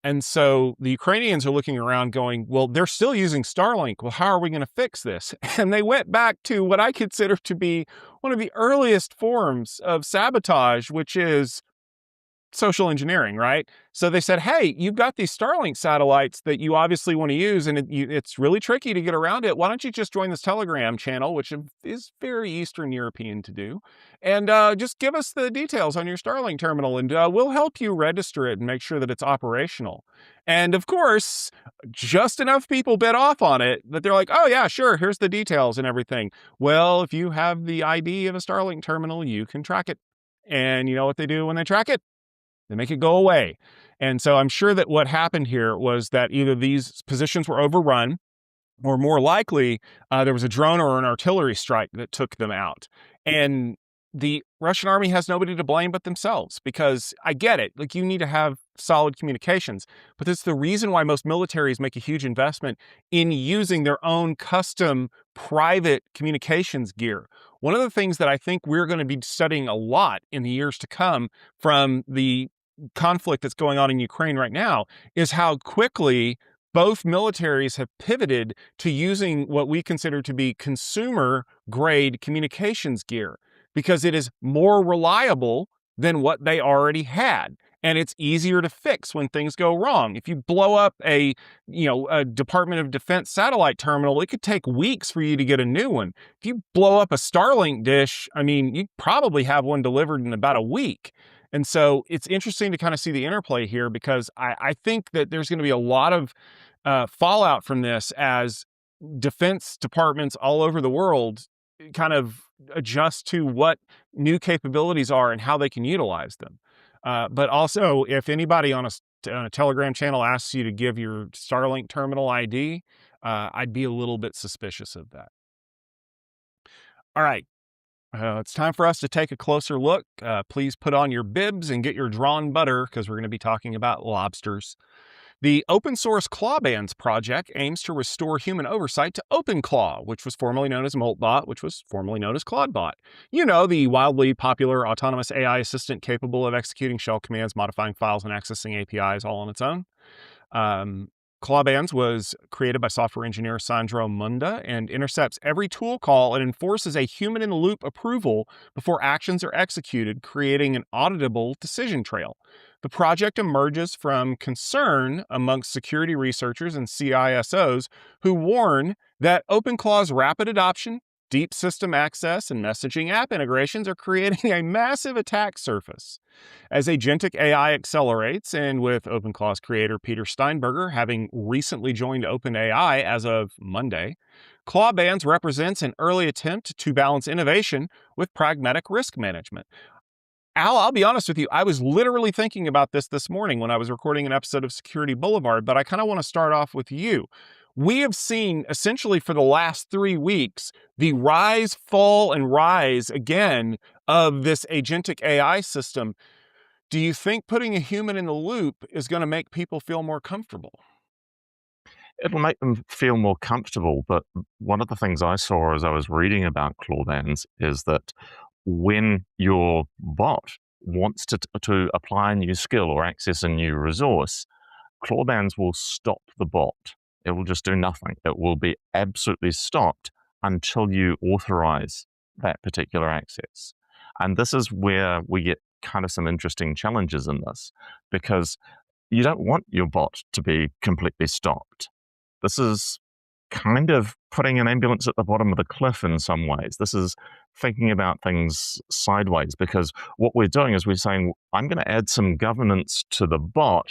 And so the Ukrainians are looking around going, well, they're still using Starlink. Well, how are we going to fix this? And they went back to what I consider to be one of the earliest forms of sabotage, which is social engineering, right? So they said, hey, you've got these Starlink satellites that you obviously want to use, and it's really tricky to get around it. Why don't you just join this Telegram channel, which is very Eastern European to do, and just give us the details on your Starlink terminal, and we'll help you register it and make sure that it's operational. And of course, just enough people bit off on it that they're like, oh yeah, sure, here's the details and everything. Well, if you have the ID of a Starlink terminal, you can track it. And you know what they do when they track it? They make it go away. And so I'm sure that what happened here was that either these positions were overrun, or more likely, there was a drone or an artillery strike that took them out. And the Russian army has nobody to blame but themselves, because I get it. Like, you need to have solid communications, but that's the reason why most militaries make a huge investment in using their own custom private communications gear. One of the things that I think we're going to be studying a lot in the years to come from the conflict that's going on in Ukraine right now is how quickly both militaries have pivoted to using what we consider to be consumer grade communications gear, because it is more reliable than what they already had. And it's easier to fix when things go wrong. If you blow up a Department of Defense satellite terminal, it could take weeks for you to get a new one. If you blow up a Starlink dish, I mean, you probably have one delivered in about a week. And so it's interesting to kind of see the interplay here, because I think that there's going to be a lot of fallout from this as defense departments all over the world kind of adjust to what new capabilities are and how they can utilize them. But also, if anybody on a Telegram channel asks you to give your Starlink terminal ID, I'd be a little bit suspicious of that. All right. It's time for us to take a closer look. Please put on your bibs and get your drawn butter, because we're going to be talking about lobsters. The open source Clawbands project aims to restore human oversight to OpenClaw, which was formerly known as Moltbot, which was formerly known as Claudebot. You know, the wildly popular autonomous AI assistant capable of executing shell commands, modifying files, and accessing APIs all on its own. Clawbands was created by software engineer Sandro Munda and intercepts every tool call and enforces a human-in-the-loop approval before actions are executed, creating an auditable decision trail. The project emerges from concern amongst security researchers and CISOs who warn that OpenClaw's rapid adoption, deep system access, and messaging app integrations are creating a massive attack surface. As agentic AI accelerates, and with OpenClaw's creator Peter Steinberger having recently joined OpenAI as of Monday, Clawbands represents an early attempt to balance innovation with pragmatic risk management. Al, I'll be honest with you, I was literally thinking about this morning when I was recording an episode of Security Boulevard, but I kind of want to start off with you. We have seen, essentially for the last 3 weeks, the rise, fall, and rise again of this agentic AI system. Do you think putting a human in the loop is going to make people feel more comfortable? It'll make them feel more comfortable, but one of the things I saw as I was reading about Clawbands is that when your bot wants to apply a new skill or access a new resource, Clawbands will stop the bot. It will just do nothing. It will be absolutely stopped until you authorize that particular access. And this is where we get kind of some interesting challenges in this, because you don't want your bot to be completely stopped. This is kind of putting an ambulance at the bottom of the cliff in some ways. This is thinking about things sideways, because what we're doing is we're saying, I'm going to add some governance to the bot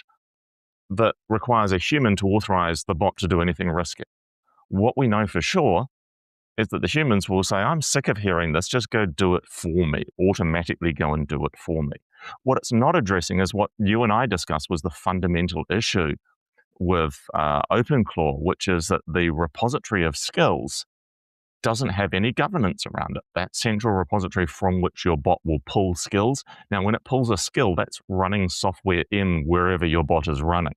that requires a human to authorize the bot to do anything risky. What we know for sure is that the humans will say, I'm sick of hearing this, just go do it for me, automatically go and do it for me. What it's not addressing is what you and I discussed was the fundamental issue with OpenClaw, which is that the repository of skills doesn't have any governance around it. That central repository from which your bot will pull skills. Now, when it pulls a skill, that's running software in wherever your bot is running.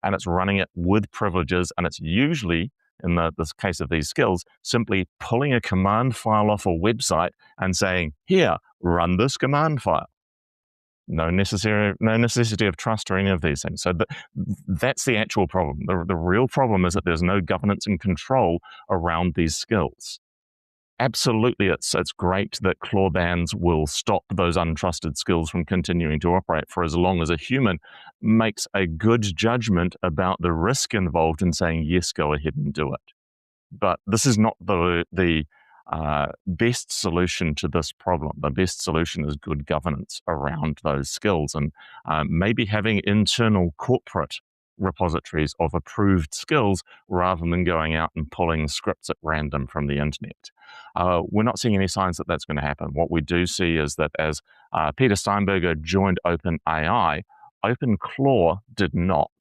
And it's running it with privileges, and it's usually, in this case of these skills, simply pulling a command file off a website and saying, here, run this command file. No necessity of trust or any of these things. So that's the actual problem. The real problem is that there's no governance and control around these skills. Absolutely, it's great that Clawbands will stop those untrusted skills from continuing to operate for as long as a human makes a good judgment about the risk involved in saying, yes, go ahead and do it. But this is not the best solution to this problem. The best solution is good governance around those skills, and maybe having internal corporate repositories of approved skills rather than going out and pulling scripts at random from the internet. We're not seeing any signs that that's going to happen. What we do see is that as Peter Steinberger joined OpenAI, OpenClaw did not.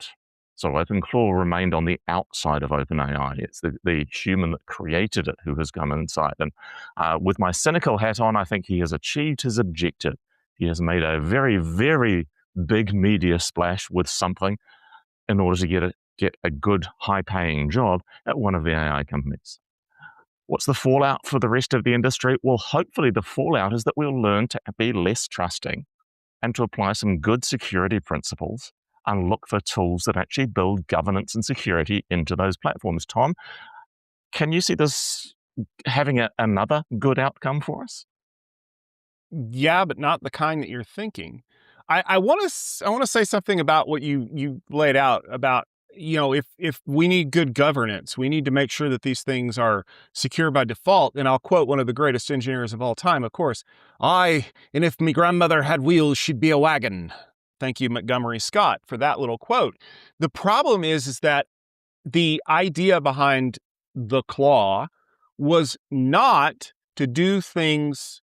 So OpenClaw remained on the outside of OpenAI. It's the human that created it who has come inside. And with my cynical hat on, I think he has achieved his objective. He has made a very, very big media splash with something in order to get a good, high-paying job at one of the AI companies. What's the fallout for the rest of the industry? Well, hopefully the fallout is that we'll learn to be less trusting and to apply some good security principles and look for tools that actually build governance and security into those platforms. Tom, can you see this having another good outcome for us? Yeah, but not the kind that you're thinking. I want to say something about what you laid out about, if we need good governance, we need to make sure that these things are secure by default. And I'll quote one of the greatest engineers of all time, of course. And if me grandmother had wheels, she'd be a wagon. Thank you, Montgomery Scott, for that little quote. The problem is that the idea behind the claw was not to do things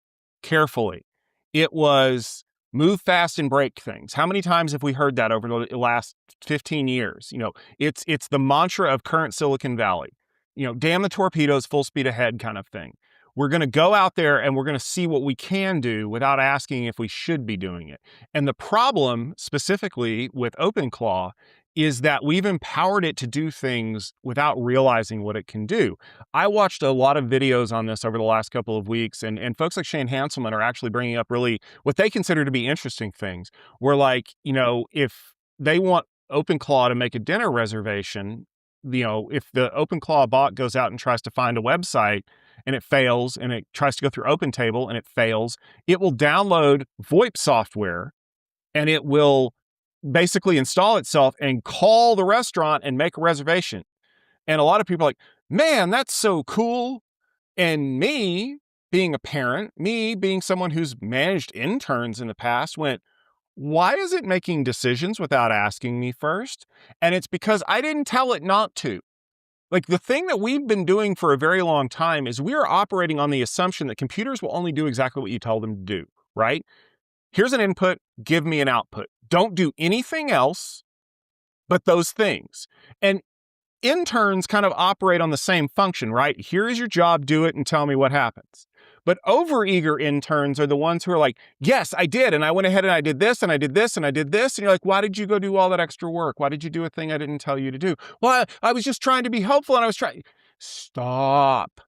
carefully. It was move fast and break things. How many times have we heard that over the last 15 years? It's the mantra of current Silicon Valley. Damn the torpedoes, full speed ahead kind of thing. We're going to go out there and we're going to see what we can do without asking if we should be doing it. And the problem specifically with OpenClaw is that we've empowered it to do things without realizing what it can do. I watched a lot of videos on this over the last couple of weeks, and folks like Shane Hanselman are actually bringing up really what they consider to be interesting things, where if they want OpenClaw to make a dinner reservation, if the OpenClaw bot goes out and tries to find a website and it fails, and it tries to go through OpenTable and it fails, it will download VoIP software and it will basically install itself and call the restaurant and make a reservation. And a lot of people are like, man, that's so cool. And me being a parent, me being someone who's managed interns in the past, went, why is it making decisions without asking me first? And it's because I didn't tell it not to. Like, the thing that we've been doing for a very long time is we are operating on the assumption that computers will only do exactly what you tell them to do, right? Here's an input, give me an output. Don't do anything else but those things. And interns kind of operate on the same function, right? Here is your job, do it and tell me what happens. But overeager interns are the ones who are like, yes, I did. And I went ahead and I did this and I did this and I did this. And you're like, why did you go do all that extra work? Why did you do a thing I didn't tell you to do? Well, I was just trying to be helpful and I was trying. Stop.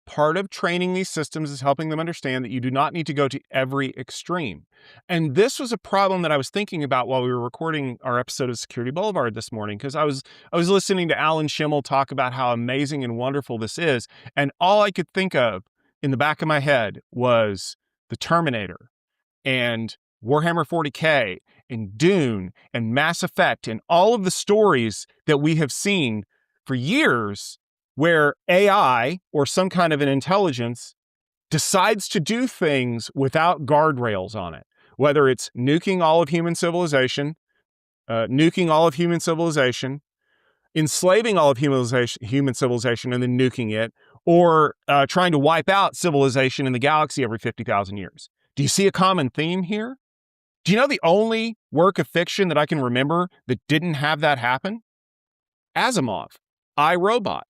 Part of training these systems is helping them understand that you do not need to go to every extreme. And this was a problem that I was thinking about while we were recording our episode of Security Boulevard this morning, because I was listening to Alan Shimel talk about how amazing and wonderful this is. And all I could think of in the back of my head was the Terminator and Warhammer 40K and Dune and Mass Effect and all of the stories that we have seen for years where AI or some kind of an intelligence decides to do things without guardrails on it, whether it's nuking all of human civilization, enslaving all of human civilization and then nuking it, or trying to wipe out civilization in the galaxy every 50,000 years. Do you see a common theme here? Do you know the only work of fiction that I can remember that didn't have that happen? Asimov, I, Robot.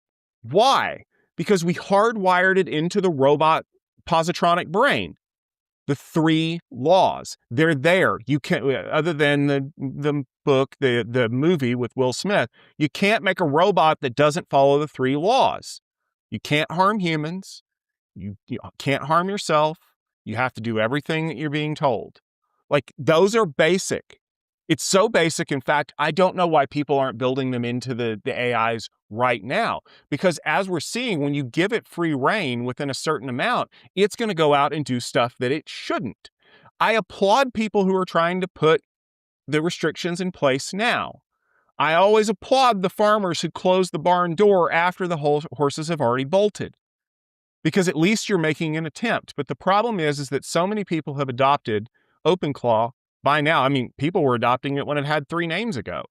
Why? Because we hardwired it into the robot positronic brain. The 3 laws, they're there. You can't, other than the book, the movie with Will Smith, you can't make a robot that doesn't follow the 3 laws. You can't harm humans. You can't harm yourself. You have to do everything that you're being told. Like, those are basic. It's so basic. In fact, I don't know why people aren't building them into the AIs right now. Because as we're seeing, when you give it free rein within a certain amount, it's going to go out and do stuff that it shouldn't. I applaud people who are trying to put the restrictions in place now. I always applaud the farmers who close the barn door after the horses have already bolted, because at least you're making an attempt. But the problem is that so many people have adopted OpenClaw by now. I mean, people were adopting it when it had 3 names ago.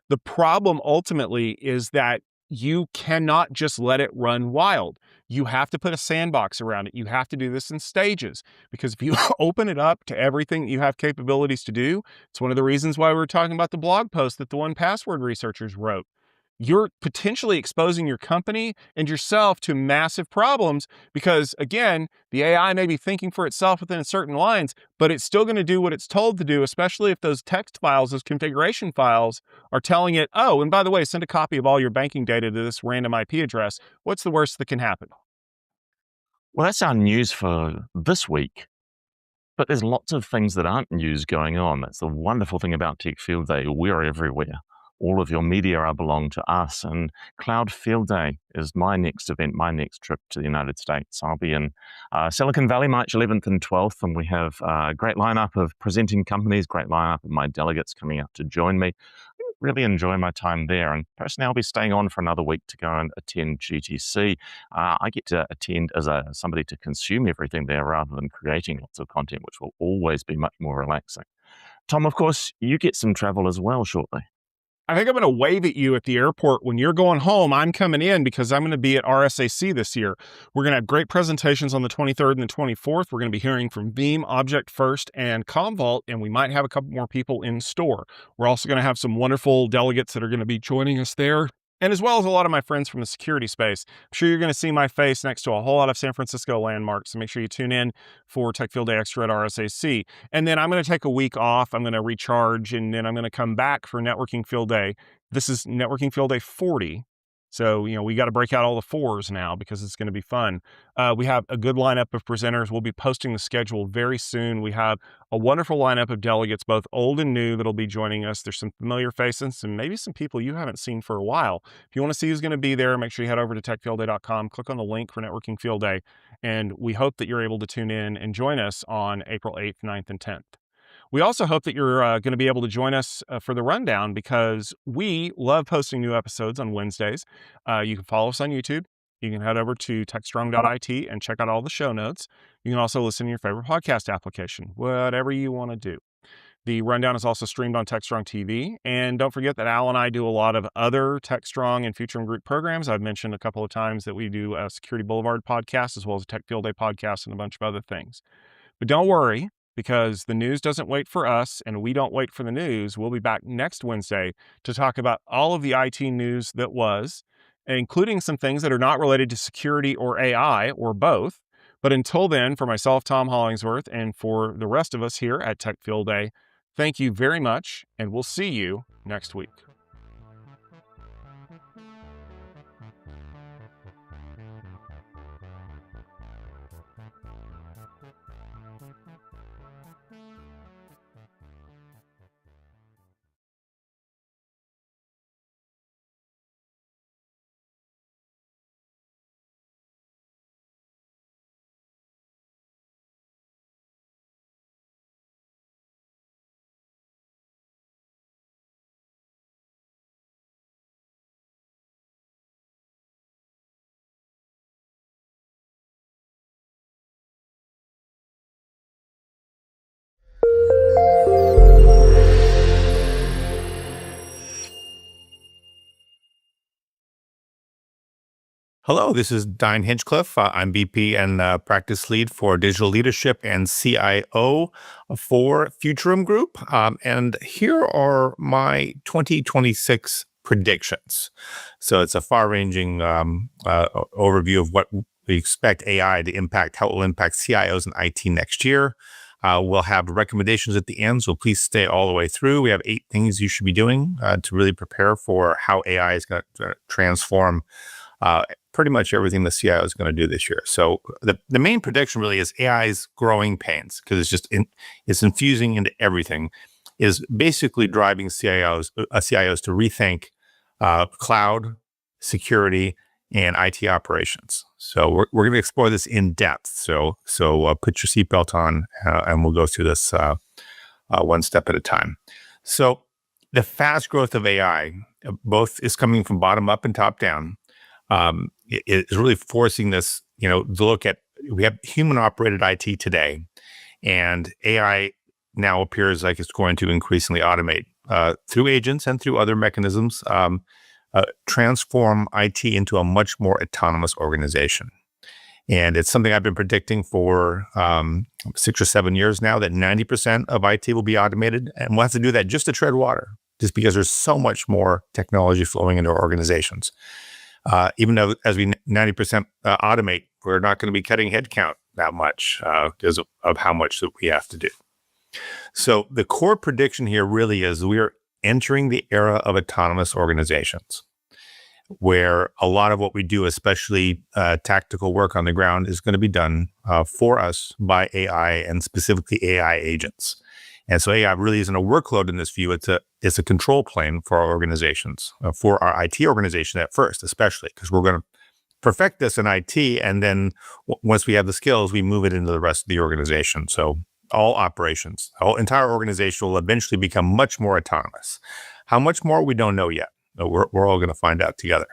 The problem ultimately is that you cannot just let it run wild. You have to put a sandbox around it. You have to do this in stages, because if you open it up to everything you have capabilities to do, it's one of the reasons why we were talking about the blog post that the 1Password researchers wrote. You're potentially exposing your company and yourself to massive problems because, again, the AI may be thinking for itself within certain lines, but it's still going to do what it's told to do, especially if those text files, those configuration files are telling it, oh, and by the way, send a copy of all your banking data to this random IP address. What's the worst that can happen? Well, that's our news for this week. But there's lots of things that aren't news going on. That's the wonderful thing about Tech Field Day. We're everywhere. All of your media are belong to us. And Cloud Field Day is my next event, my next trip to the United States. I'll be in Silicon Valley, March 11th and 12th, and we have a great lineup of presenting companies, great lineup of my delegates coming up to join me. I really enjoy my time there. And personally, I'll be staying on for another week to go and attend GTC. I get to attend as somebody to consume everything there rather than creating lots of content, which will always be much more relaxing. Tom, of course, you get some travel as well shortly. I think I'm going to wave at you at the airport. When you're going home, I'm coming in because I'm going to be at RSAC this year. We're going to have great presentations on the 23rd and the 24th. We're going to be hearing from Veeam, Object First, and Commvault, and we might have a couple more people in store. We're also going to have some wonderful delegates that are going to be joining us there, and as well as a lot of my friends from the security space. I'm sure you're going to see my face next to a whole lot of San Francisco landmarks, so make sure you tune in for Tech Field Day Extra at RSAC. And then I'm going to take a week off. I'm going to recharge, and then I'm going to come back for Networking Field Day. This is Networking Field Day 40. So, we got to break out all the fours now because it's going to be fun. We have a good lineup of presenters. We'll be posting the schedule very soon. We have a wonderful lineup of delegates, both old and new, that'll be joining us. There's some familiar faces and maybe some people you haven't seen for a while. If you want to see who's going to be there, make sure you head over to techfieldday.com, click on the link for Networking Field Day, and we hope that you're able to tune in and join us on April 8th, 9th, and 10th. We also hope that you're going to be able to join us for the rundown because we love posting new episodes on Wednesdays. You can follow us on YouTube. You can head over to techstrong.it and check out all the show notes. You can also listen to your favorite podcast application, whatever you want to do. The rundown is also streamed on Techstrong TV. And don't forget that Al and I do a lot of other Techstrong and Futurum Group programs. I've mentioned a couple of times that we do a Security Boulevard podcast as well as a Tech Field Day podcast and a bunch of other things. But don't worry, because the news doesn't wait for us and we don't wait for the news. We'll be back next Wednesday to talk about all of the IT news that was, including some things that are not related to security or AI or both. But until then, for myself, Tom Hollingsworth, and for the rest of us here at Tech Field Day, thank you very much, and we'll see you next week. Hello, this is Diane Hinchcliffe. I'm VP and Practice Lead for Digital Leadership and CIO for Futurum Group. And here are my 2026 predictions. So it's a far-ranging overview of what we expect AI to impact, how it will impact CIOs and IT next year. We'll have recommendations at the end, so please stay all the way through. We have 8 things you should be doing to really prepare for how AI is going to transform pretty much everything the CIO is going to do this year. So the main prediction really is AI's growing pains because it's just it's infusing into everything, is basically driving CIOs to rethink cloud, security, and IT operations. So we're going to explore this in depth. So put your seatbelt on and we'll go through this one step at a time. So the fast growth of AI both is coming from bottom up and top down. It is really forcing this, to look at, we have human operated IT today, and AI now appears like it's going to increasingly automate through agents and through other mechanisms, transform IT into a much more autonomous organization. And it's something I've been predicting for 6 or 7 years now, that 90% of IT will be automated. And we'll have to do that just to tread water, just because there's so much more technology flowing into our organizations. Even though as we 90% automate, we're not going to be cutting headcount that much because of how much that we have to do. So the core prediction here really is we're entering the era of autonomous organizations, where a lot of what we do, especially tactical work on the ground, is going to be done for us by AI, and specifically AI agents. And so AI really isn't a workload in this view. It's a control plane for our organizations, for our IT organization at first, especially because we're going to perfect this in IT. And then once we have the skills, we move it into the rest of the organization. So all operations, the whole entire organization will eventually become much more autonomous. How much more, we don't know yet. We're all going to find out together.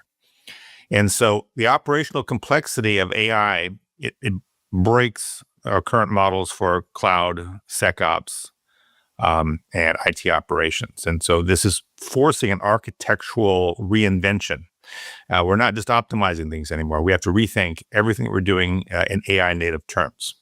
And so the operational complexity of AI, it breaks our current models for cloud, SecOps, and IT operations. And so this is forcing an architectural reinvention. We're not just optimizing things anymore. We have to rethink everything that we're doing in AI native terms.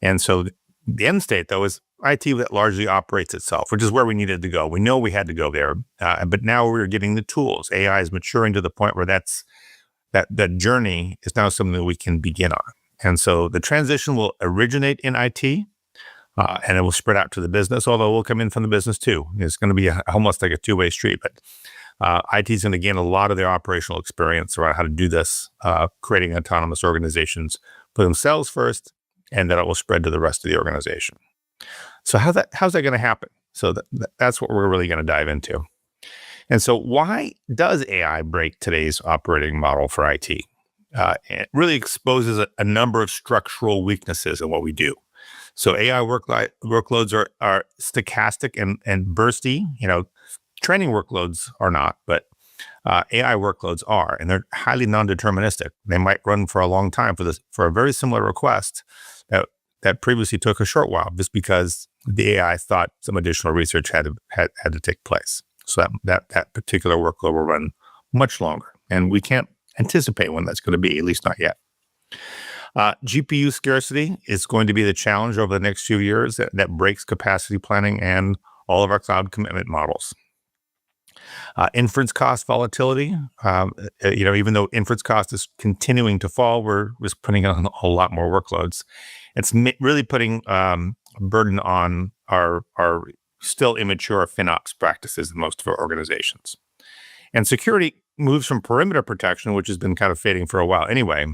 And so the end state, though, is IT that largely operates itself, which is where we needed to go. We know we had to go there, but now we're getting the tools. AI is maturing to the point where that journey is now something that we can begin on. And so the transition will originate in IT, and it will spread out to the business, although we'll come in from the business too. It's going to be almost like a two-way street, but IT is going to gain a lot of their operational experience around how to do this, creating autonomous organizations for themselves first, and then it will spread to the rest of the organization. So how's that going to happen? So that's what we're really going to dive into. And so why does AI break today's operating model for IT? It really exposes a number of structural weaknesses in what we do. So AI workloads are stochastic and bursty. Training workloads are not, but AI workloads are, and they're highly non-deterministic. They might run for a long time for a very similar request that previously took a short while, just because the AI thought some additional research had to take place. So that particular workload will run much longer, and we can't anticipate when that's going to be, at least not yet. GPU scarcity is going to be the challenge over the next few years that breaks capacity planning and all of our cloud commitment models. Inference cost volatility, even though inference cost is continuing to fall, we're just putting on a lot more workloads. It's really putting a burden on our still immature FinOps practices in most of our organizations. And security moves from perimeter protection, which has been kind of fading for a while anyway,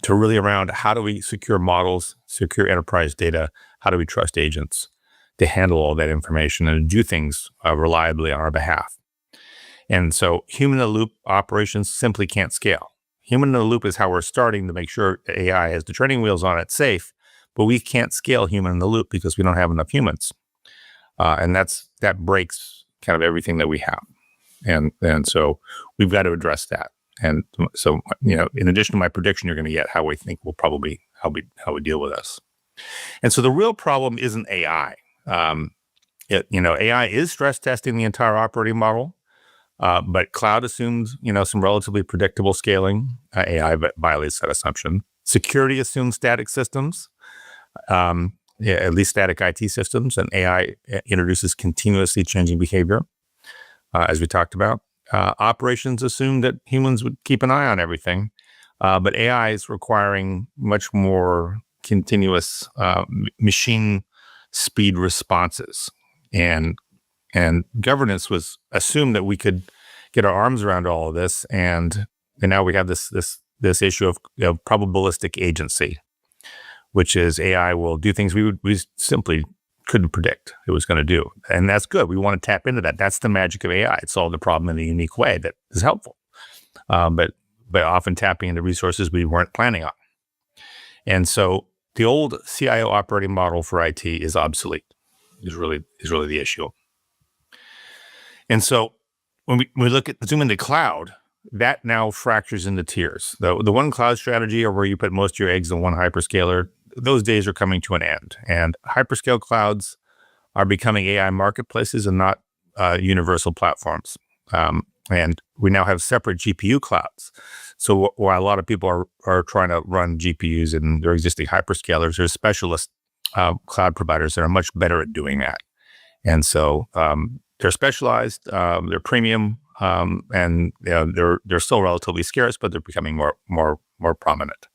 to really around how do we secure models, secure enterprise data, how do we trust agents to handle all that information and do things reliably on our behalf. And so human-in-the-loop operations simply can't scale. Human-in-the-loop is how we're starting to make sure AI has the training wheels on it safe, but we can't scale human-in-the-loop because we don't have enough humans. And that breaks kind of everything that we have. And so we've got to address that. And so, in addition to my prediction, you're going to get how we think we'll probably, how we deal with this. And so the real problem isn't AI. AI is stress testing the entire operating model, but cloud assumes, some relatively predictable scaling. AI violates that assumption. Security assumes static systems, at least static IT systems, and AI introduces continuously changing behavior, as we talked about. Operations assume that humans would keep an eye on everything, but AI is requiring much more continuous machine speed responses, and governance was assumed that we could get our arms around all of this, and now we have this issue of probabilistic agency, which is AI will do things we simply couldn't predict it was going to do, and that's good. We want to tap into that. That's the magic of AI. It solved the problem in a unique way that is helpful, but often tapping into resources we weren't planning on. And so the old CIO operating model for IT is obsolete. Is really the issue. And so when we zoom into cloud, that now fractures into tiers. The one cloud strategy, or where you put most of your eggs in one hyperscaler, those days are coming to an end. And hyperscale clouds are becoming AI marketplaces and not universal platforms. And we now have separate GPU clouds. So while a lot of people are trying to run GPUs in their existing hyperscalers, there's specialist cloud providers that are much better at doing that. And so they're specialized, they're premium, and they're still relatively scarce, but they're becoming more prominent.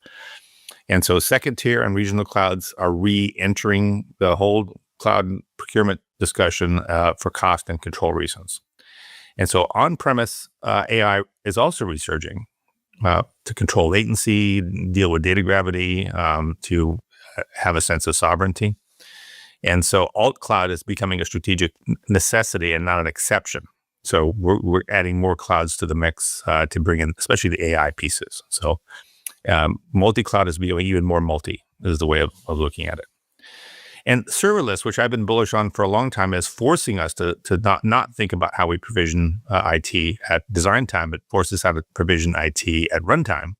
And so second tier and regional clouds are re-entering the whole cloud procurement discussion for cost and control reasons. And so on-premise AI is also resurging to control latency, deal with data gravity, to have a sense of sovereignty. And so alt cloud is becoming a strategic necessity and not an exception. So we're adding more clouds to the mix to bring in, especially the AI pieces. So multi-cloud is becoming even more multi, is the way of looking at it. And serverless, which I've been bullish on for a long time, is forcing us to not think about how we provision IT at design time, but forces how to provision IT at runtime.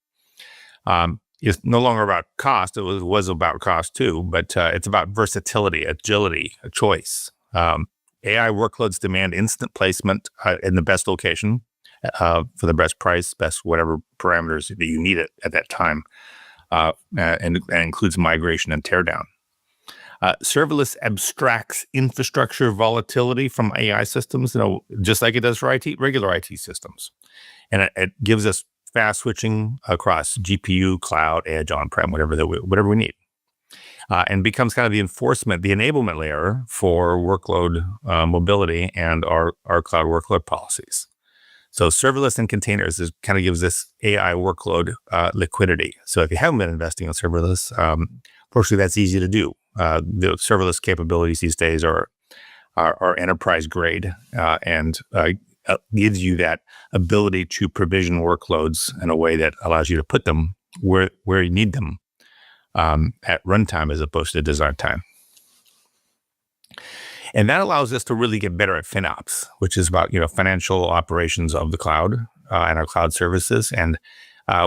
It's no longer about cost. It was about cost too, but it's about versatility, agility, a choice. AI workloads demand instant placement in the best location for the best price, best whatever parameters that you need it at that time, and includes migration and teardown. Serverless abstracts infrastructure volatility from AI systems, just like it does for regular IT systems. And it gives us fast switching across GPU, cloud, edge, on-prem, whatever we need. And becomes kind of the enforcement, the enablement layer for workload mobility and our cloud workload policies. So serverless and containers kind of gives this AI workload liquidity. So if you haven't been investing in serverless, fortunately, that's easy to do. The serverless capabilities these days are enterprise grade and gives you that ability to provision workloads in a way that allows you to put them where you need them at runtime as opposed to design time. And that allows us to really get better at FinOps, which is about financial operations of the cloud and our cloud services. And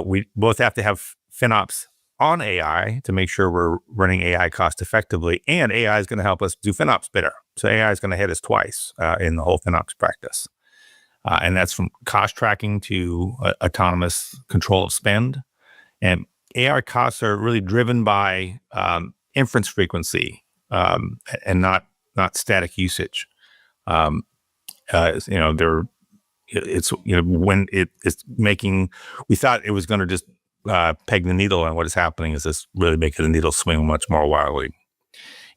we both have to have FinOps on AI to make sure we're running AI cost effectively, and AI is going to help us do FinOps better. So AI is going to hit us twice in the whole FinOps practice. And that's from cost tracking to autonomous control of spend. And AI costs are really driven by inference frequency and not static usage. When it's making, we thought it was going to just peg the needle, and what is happening is this really making the needle swing much more wildly.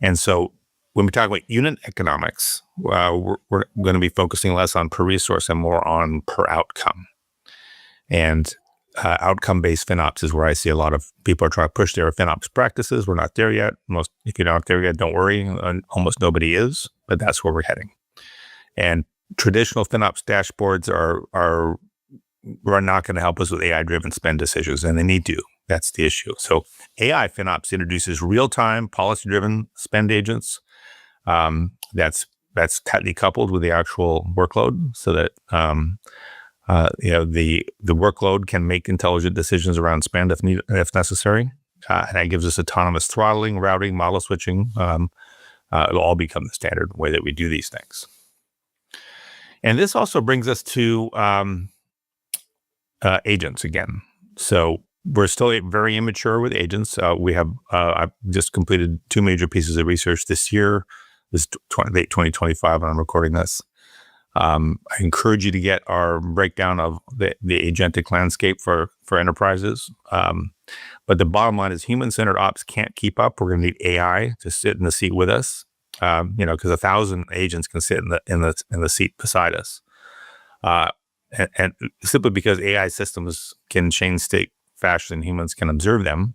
And so when we talk about unit economics, we're going to be focusing less on per resource and more on per outcome. And outcome-based FinOps is where I see a lot of people are trying to push their FinOps practices. We're not there yet. If you're not there yet, don't worry. Almost nobody is, but that's where we're heading. And traditional FinOps dashboards are not going to help us with AI-driven spend decisions, and they need to. That's the issue. So AI FinOps introduces real-time, policy-driven spend agents. That's tightly coupled with the actual workload, so that the workload can make intelligent decisions around spend if necessary, and that gives us autonomous throttling, routing, model switching. It'll all become the standard way that we do these things. And this also brings us to agents again. So we're still very immature with agents. I've just completed 2 major pieces of research this year. This is late 2025 when I'm recording this. I encourage you to get our breakdown of the agentic landscape for enterprises. But the bottom line is human-centered ops can't keep up. We're going to need AI to sit in the seat with us. Because 1,000 agents can sit in the seat beside us. And simply because AI systems can change state faster than humans can observe them.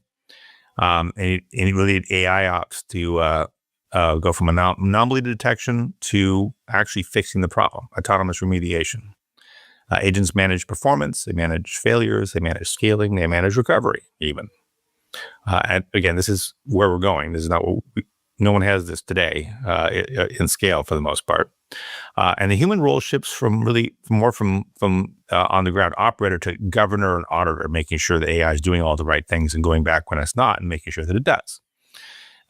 And you really need AI ops to go from anomaly detection to actually fixing the problem, autonomous remediation. Agents manage performance, they manage failures, they manage scaling, they manage recovery even. And again, this is where we're going. This is not what no one has this today in scale for the most part. And the human role shifts from on the ground operator to governor and auditor, making sure the AI is doing all the right things and going back when it's not and making sure that it does.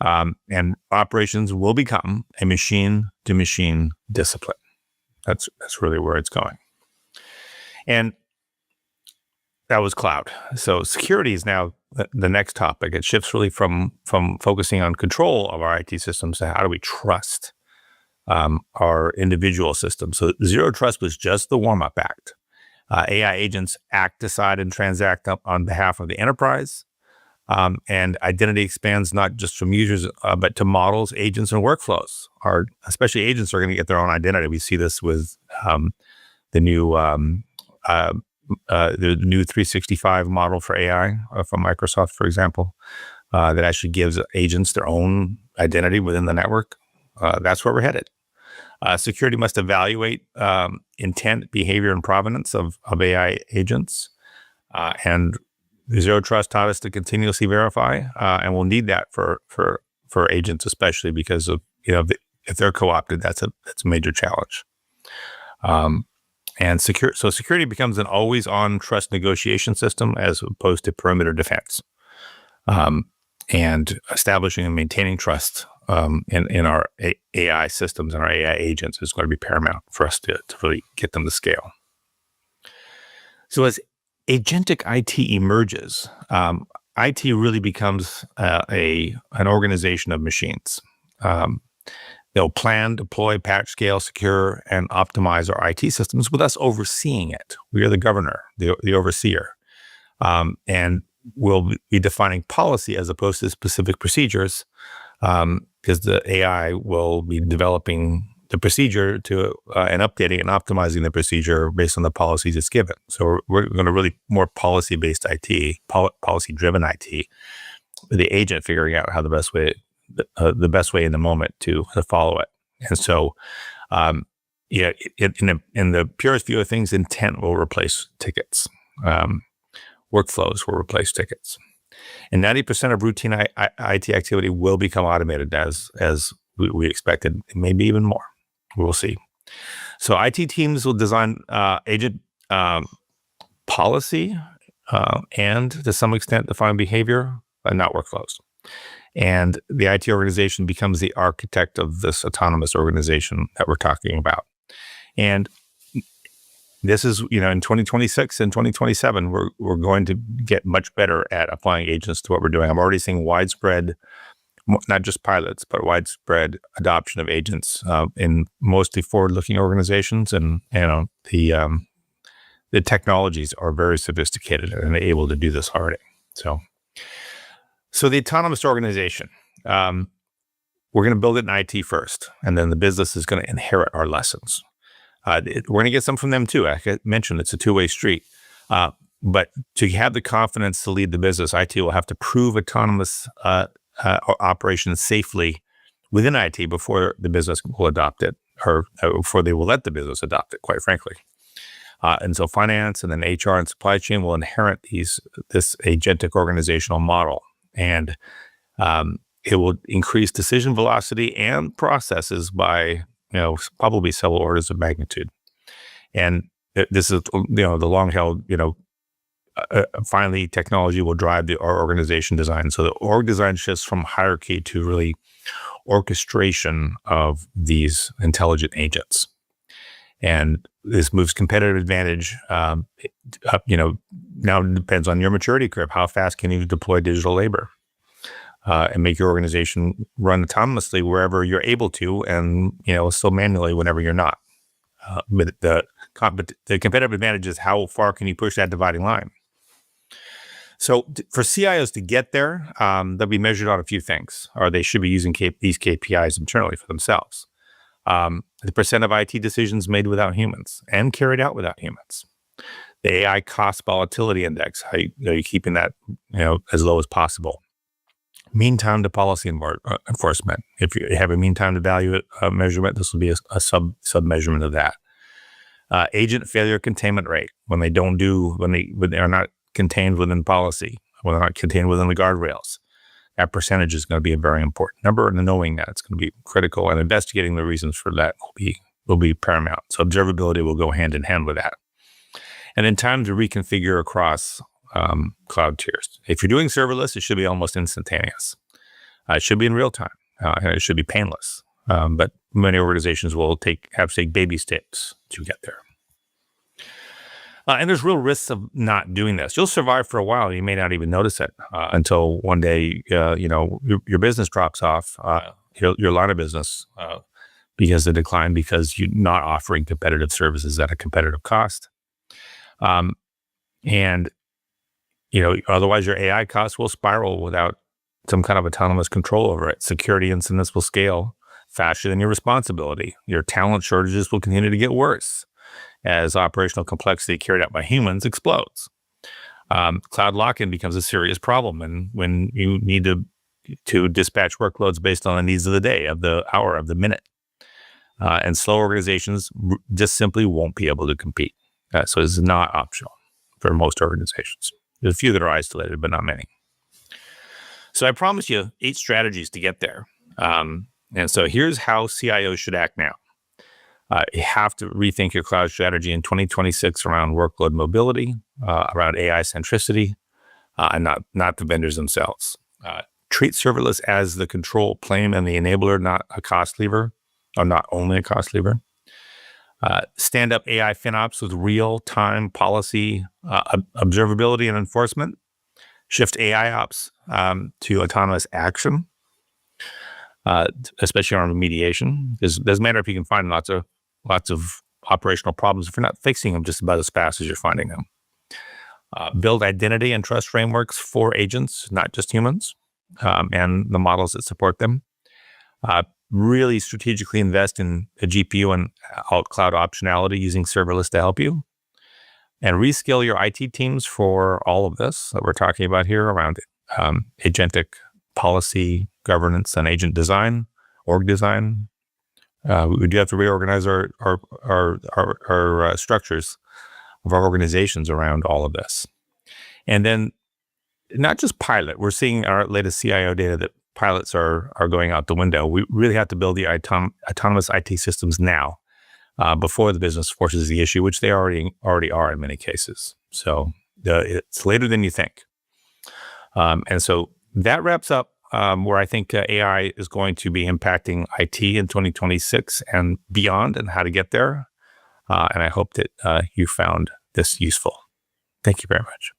And operations will become a machine-to-machine discipline. That's really where it's going. And that was cloud. So security is now the next topic. It shifts really from focusing on control of our IT systems to how do we trust our individual systems. So zero trust was just the warm-up act. AI agents act, decide, and transact on behalf of the enterprise. And identity expands not just from users, but to models, agents, and workflows. Especially agents are going to get their own identity. We see this with the new 365 model for AI from Microsoft, for example, that actually gives agents their own identity within the network. That's where we're headed. Security must evaluate intent, behavior, and provenance of AI agents. And zero trust taught us to continuously verify, and we'll need that for agents, especially because of if they're co-opted, that's a major challenge. And security becomes an always-on trust negotiation system as opposed to perimeter defense. And establishing and maintaining trust in our AI systems and our AI agents is going to be paramount for us to really get them to scale. So as agentic IT emerges, IT really becomes an organization of machines. They'll plan, deploy, patch, scale, secure, and optimize our IT systems with us overseeing it. We are the governor, the overseer. And we'll be defining policy as opposed to specific procedures, because the AI will be developing the procedure and updating and optimizing the procedure based on the policies it's given. So we're going to really more policy-based IT, policy-driven IT, with the agent figuring out how the best way in the moment to follow it. And so, in the purest view of things, intent will replace tickets. Workflows will replace tickets. And 90% of routine IT activity will become automated as we expected, maybe even more. We'll see. So IT teams will design agent policy and to some extent define behavior, but not workflows. And the IT organization becomes the architect of this autonomous organization that we're talking about. And this is, in 2026 and 2027, we're going to get much better at applying agents to what we're doing. I'm already seeing widespread, not just pilots, but widespread adoption of agents in mostly forward-looking organizations. And the technologies are very sophisticated and able to do this already. So the autonomous organization, we're going to build it in IT first, and then the business is going to inherit our lessons. We're going to get some from them too. Like I mentioned, it's a two-way street. But to have the confidence to lead the business, IT will have to prove autonomous operations safely within IT before the business will adopt it, or before they will let the business adopt it, quite frankly. And so finance and then HR and supply chain will inherit this agentic organizational model. And it will increase decision velocity and processes by probably several orders of magnitude. And this is the long held finally technology will drive our organization design. So the org design shifts from hierarchy to really orchestration of these intelligent agents. And this moves competitive advantage up, now it depends on your maturity curve. How fast can you deploy digital labor and make your organization run autonomously wherever you're able to, and still manually whenever you're not. But the competitive advantage is how far can you push that dividing line. So for CIOs to get there, they'll be measured on a few things, or they should be using these KPIs internally for themselves. The percent of IT decisions made without humans and carried out without humans. The AI cost volatility index, how you keeping that as low as possible. Mean time to policy enforcement. If you have a mean time to value measurement, this will be a sub measurement of that. Agent failure containment rate, when they are not contained within policy, when they're not contained within the guardrails. That percentage is going to be a very important number, and knowing that it's going to be critical, and investigating the reasons for that will be paramount. So observability will go hand in hand with that. And then time to reconfigure across cloud tiers. If you're doing serverless, it should be almost instantaneous. It should be in real time, and it should be painless. But many organizations will have to take baby steps to get there. And there's real risks of not doing this. You'll survive for a while. You may not even notice it until one day, your business drops off, your line of business, because of decline, because you're not offering competitive services at a competitive cost. And otherwise your AI costs will spiral without some kind of autonomous control over it. Security incidents will scale faster than your responsibility. Your talent shortages will continue to get worse as operational complexity carried out by humans explodes. Cloud lock-in becomes a serious problem, and when you need to dispatch workloads based on the needs of the day, of the hour, of the minute. And slow organizations just simply won't be able to compete. So it's not optional for most organizations. There's a few that are isolated, but not many. So I promise you 8 strategies to get there. And so here's how CIOs should act now. You have to rethink your cloud strategy in 2026 around workload mobility, around AI centricity, and not the vendors themselves. Treat serverless as the control plane and the enabler, not a cost lever, or not only a cost lever. Stand up AI FinOps with real-time policy observability and enforcement. Shift AI ops to autonomous action, especially around remediation. It doesn't matter if you can find lots of operational problems if you're not fixing them just about as fast as you're finding them. Build identity and trust frameworks for agents, not just humans, and the models that support them. Really strategically invest in a GPU and cloud optionality using serverless to help you. And reskill your IT teams for all of this that we're talking about here around agentic policy, governance, and agent design, org design. We do have to reorganize our structures of our organizations around all of this. And then not just pilot. We're seeing our latest CIO data that pilots are going out the window. We really have to build the autonomous IT systems now, before the business forces the issue, which they already are in many cases. So it's later than you think. And so that wraps up where I think AI is going to be impacting IT in 2026 and beyond, and how to get there. And I hope that you found this useful. Thank you very much.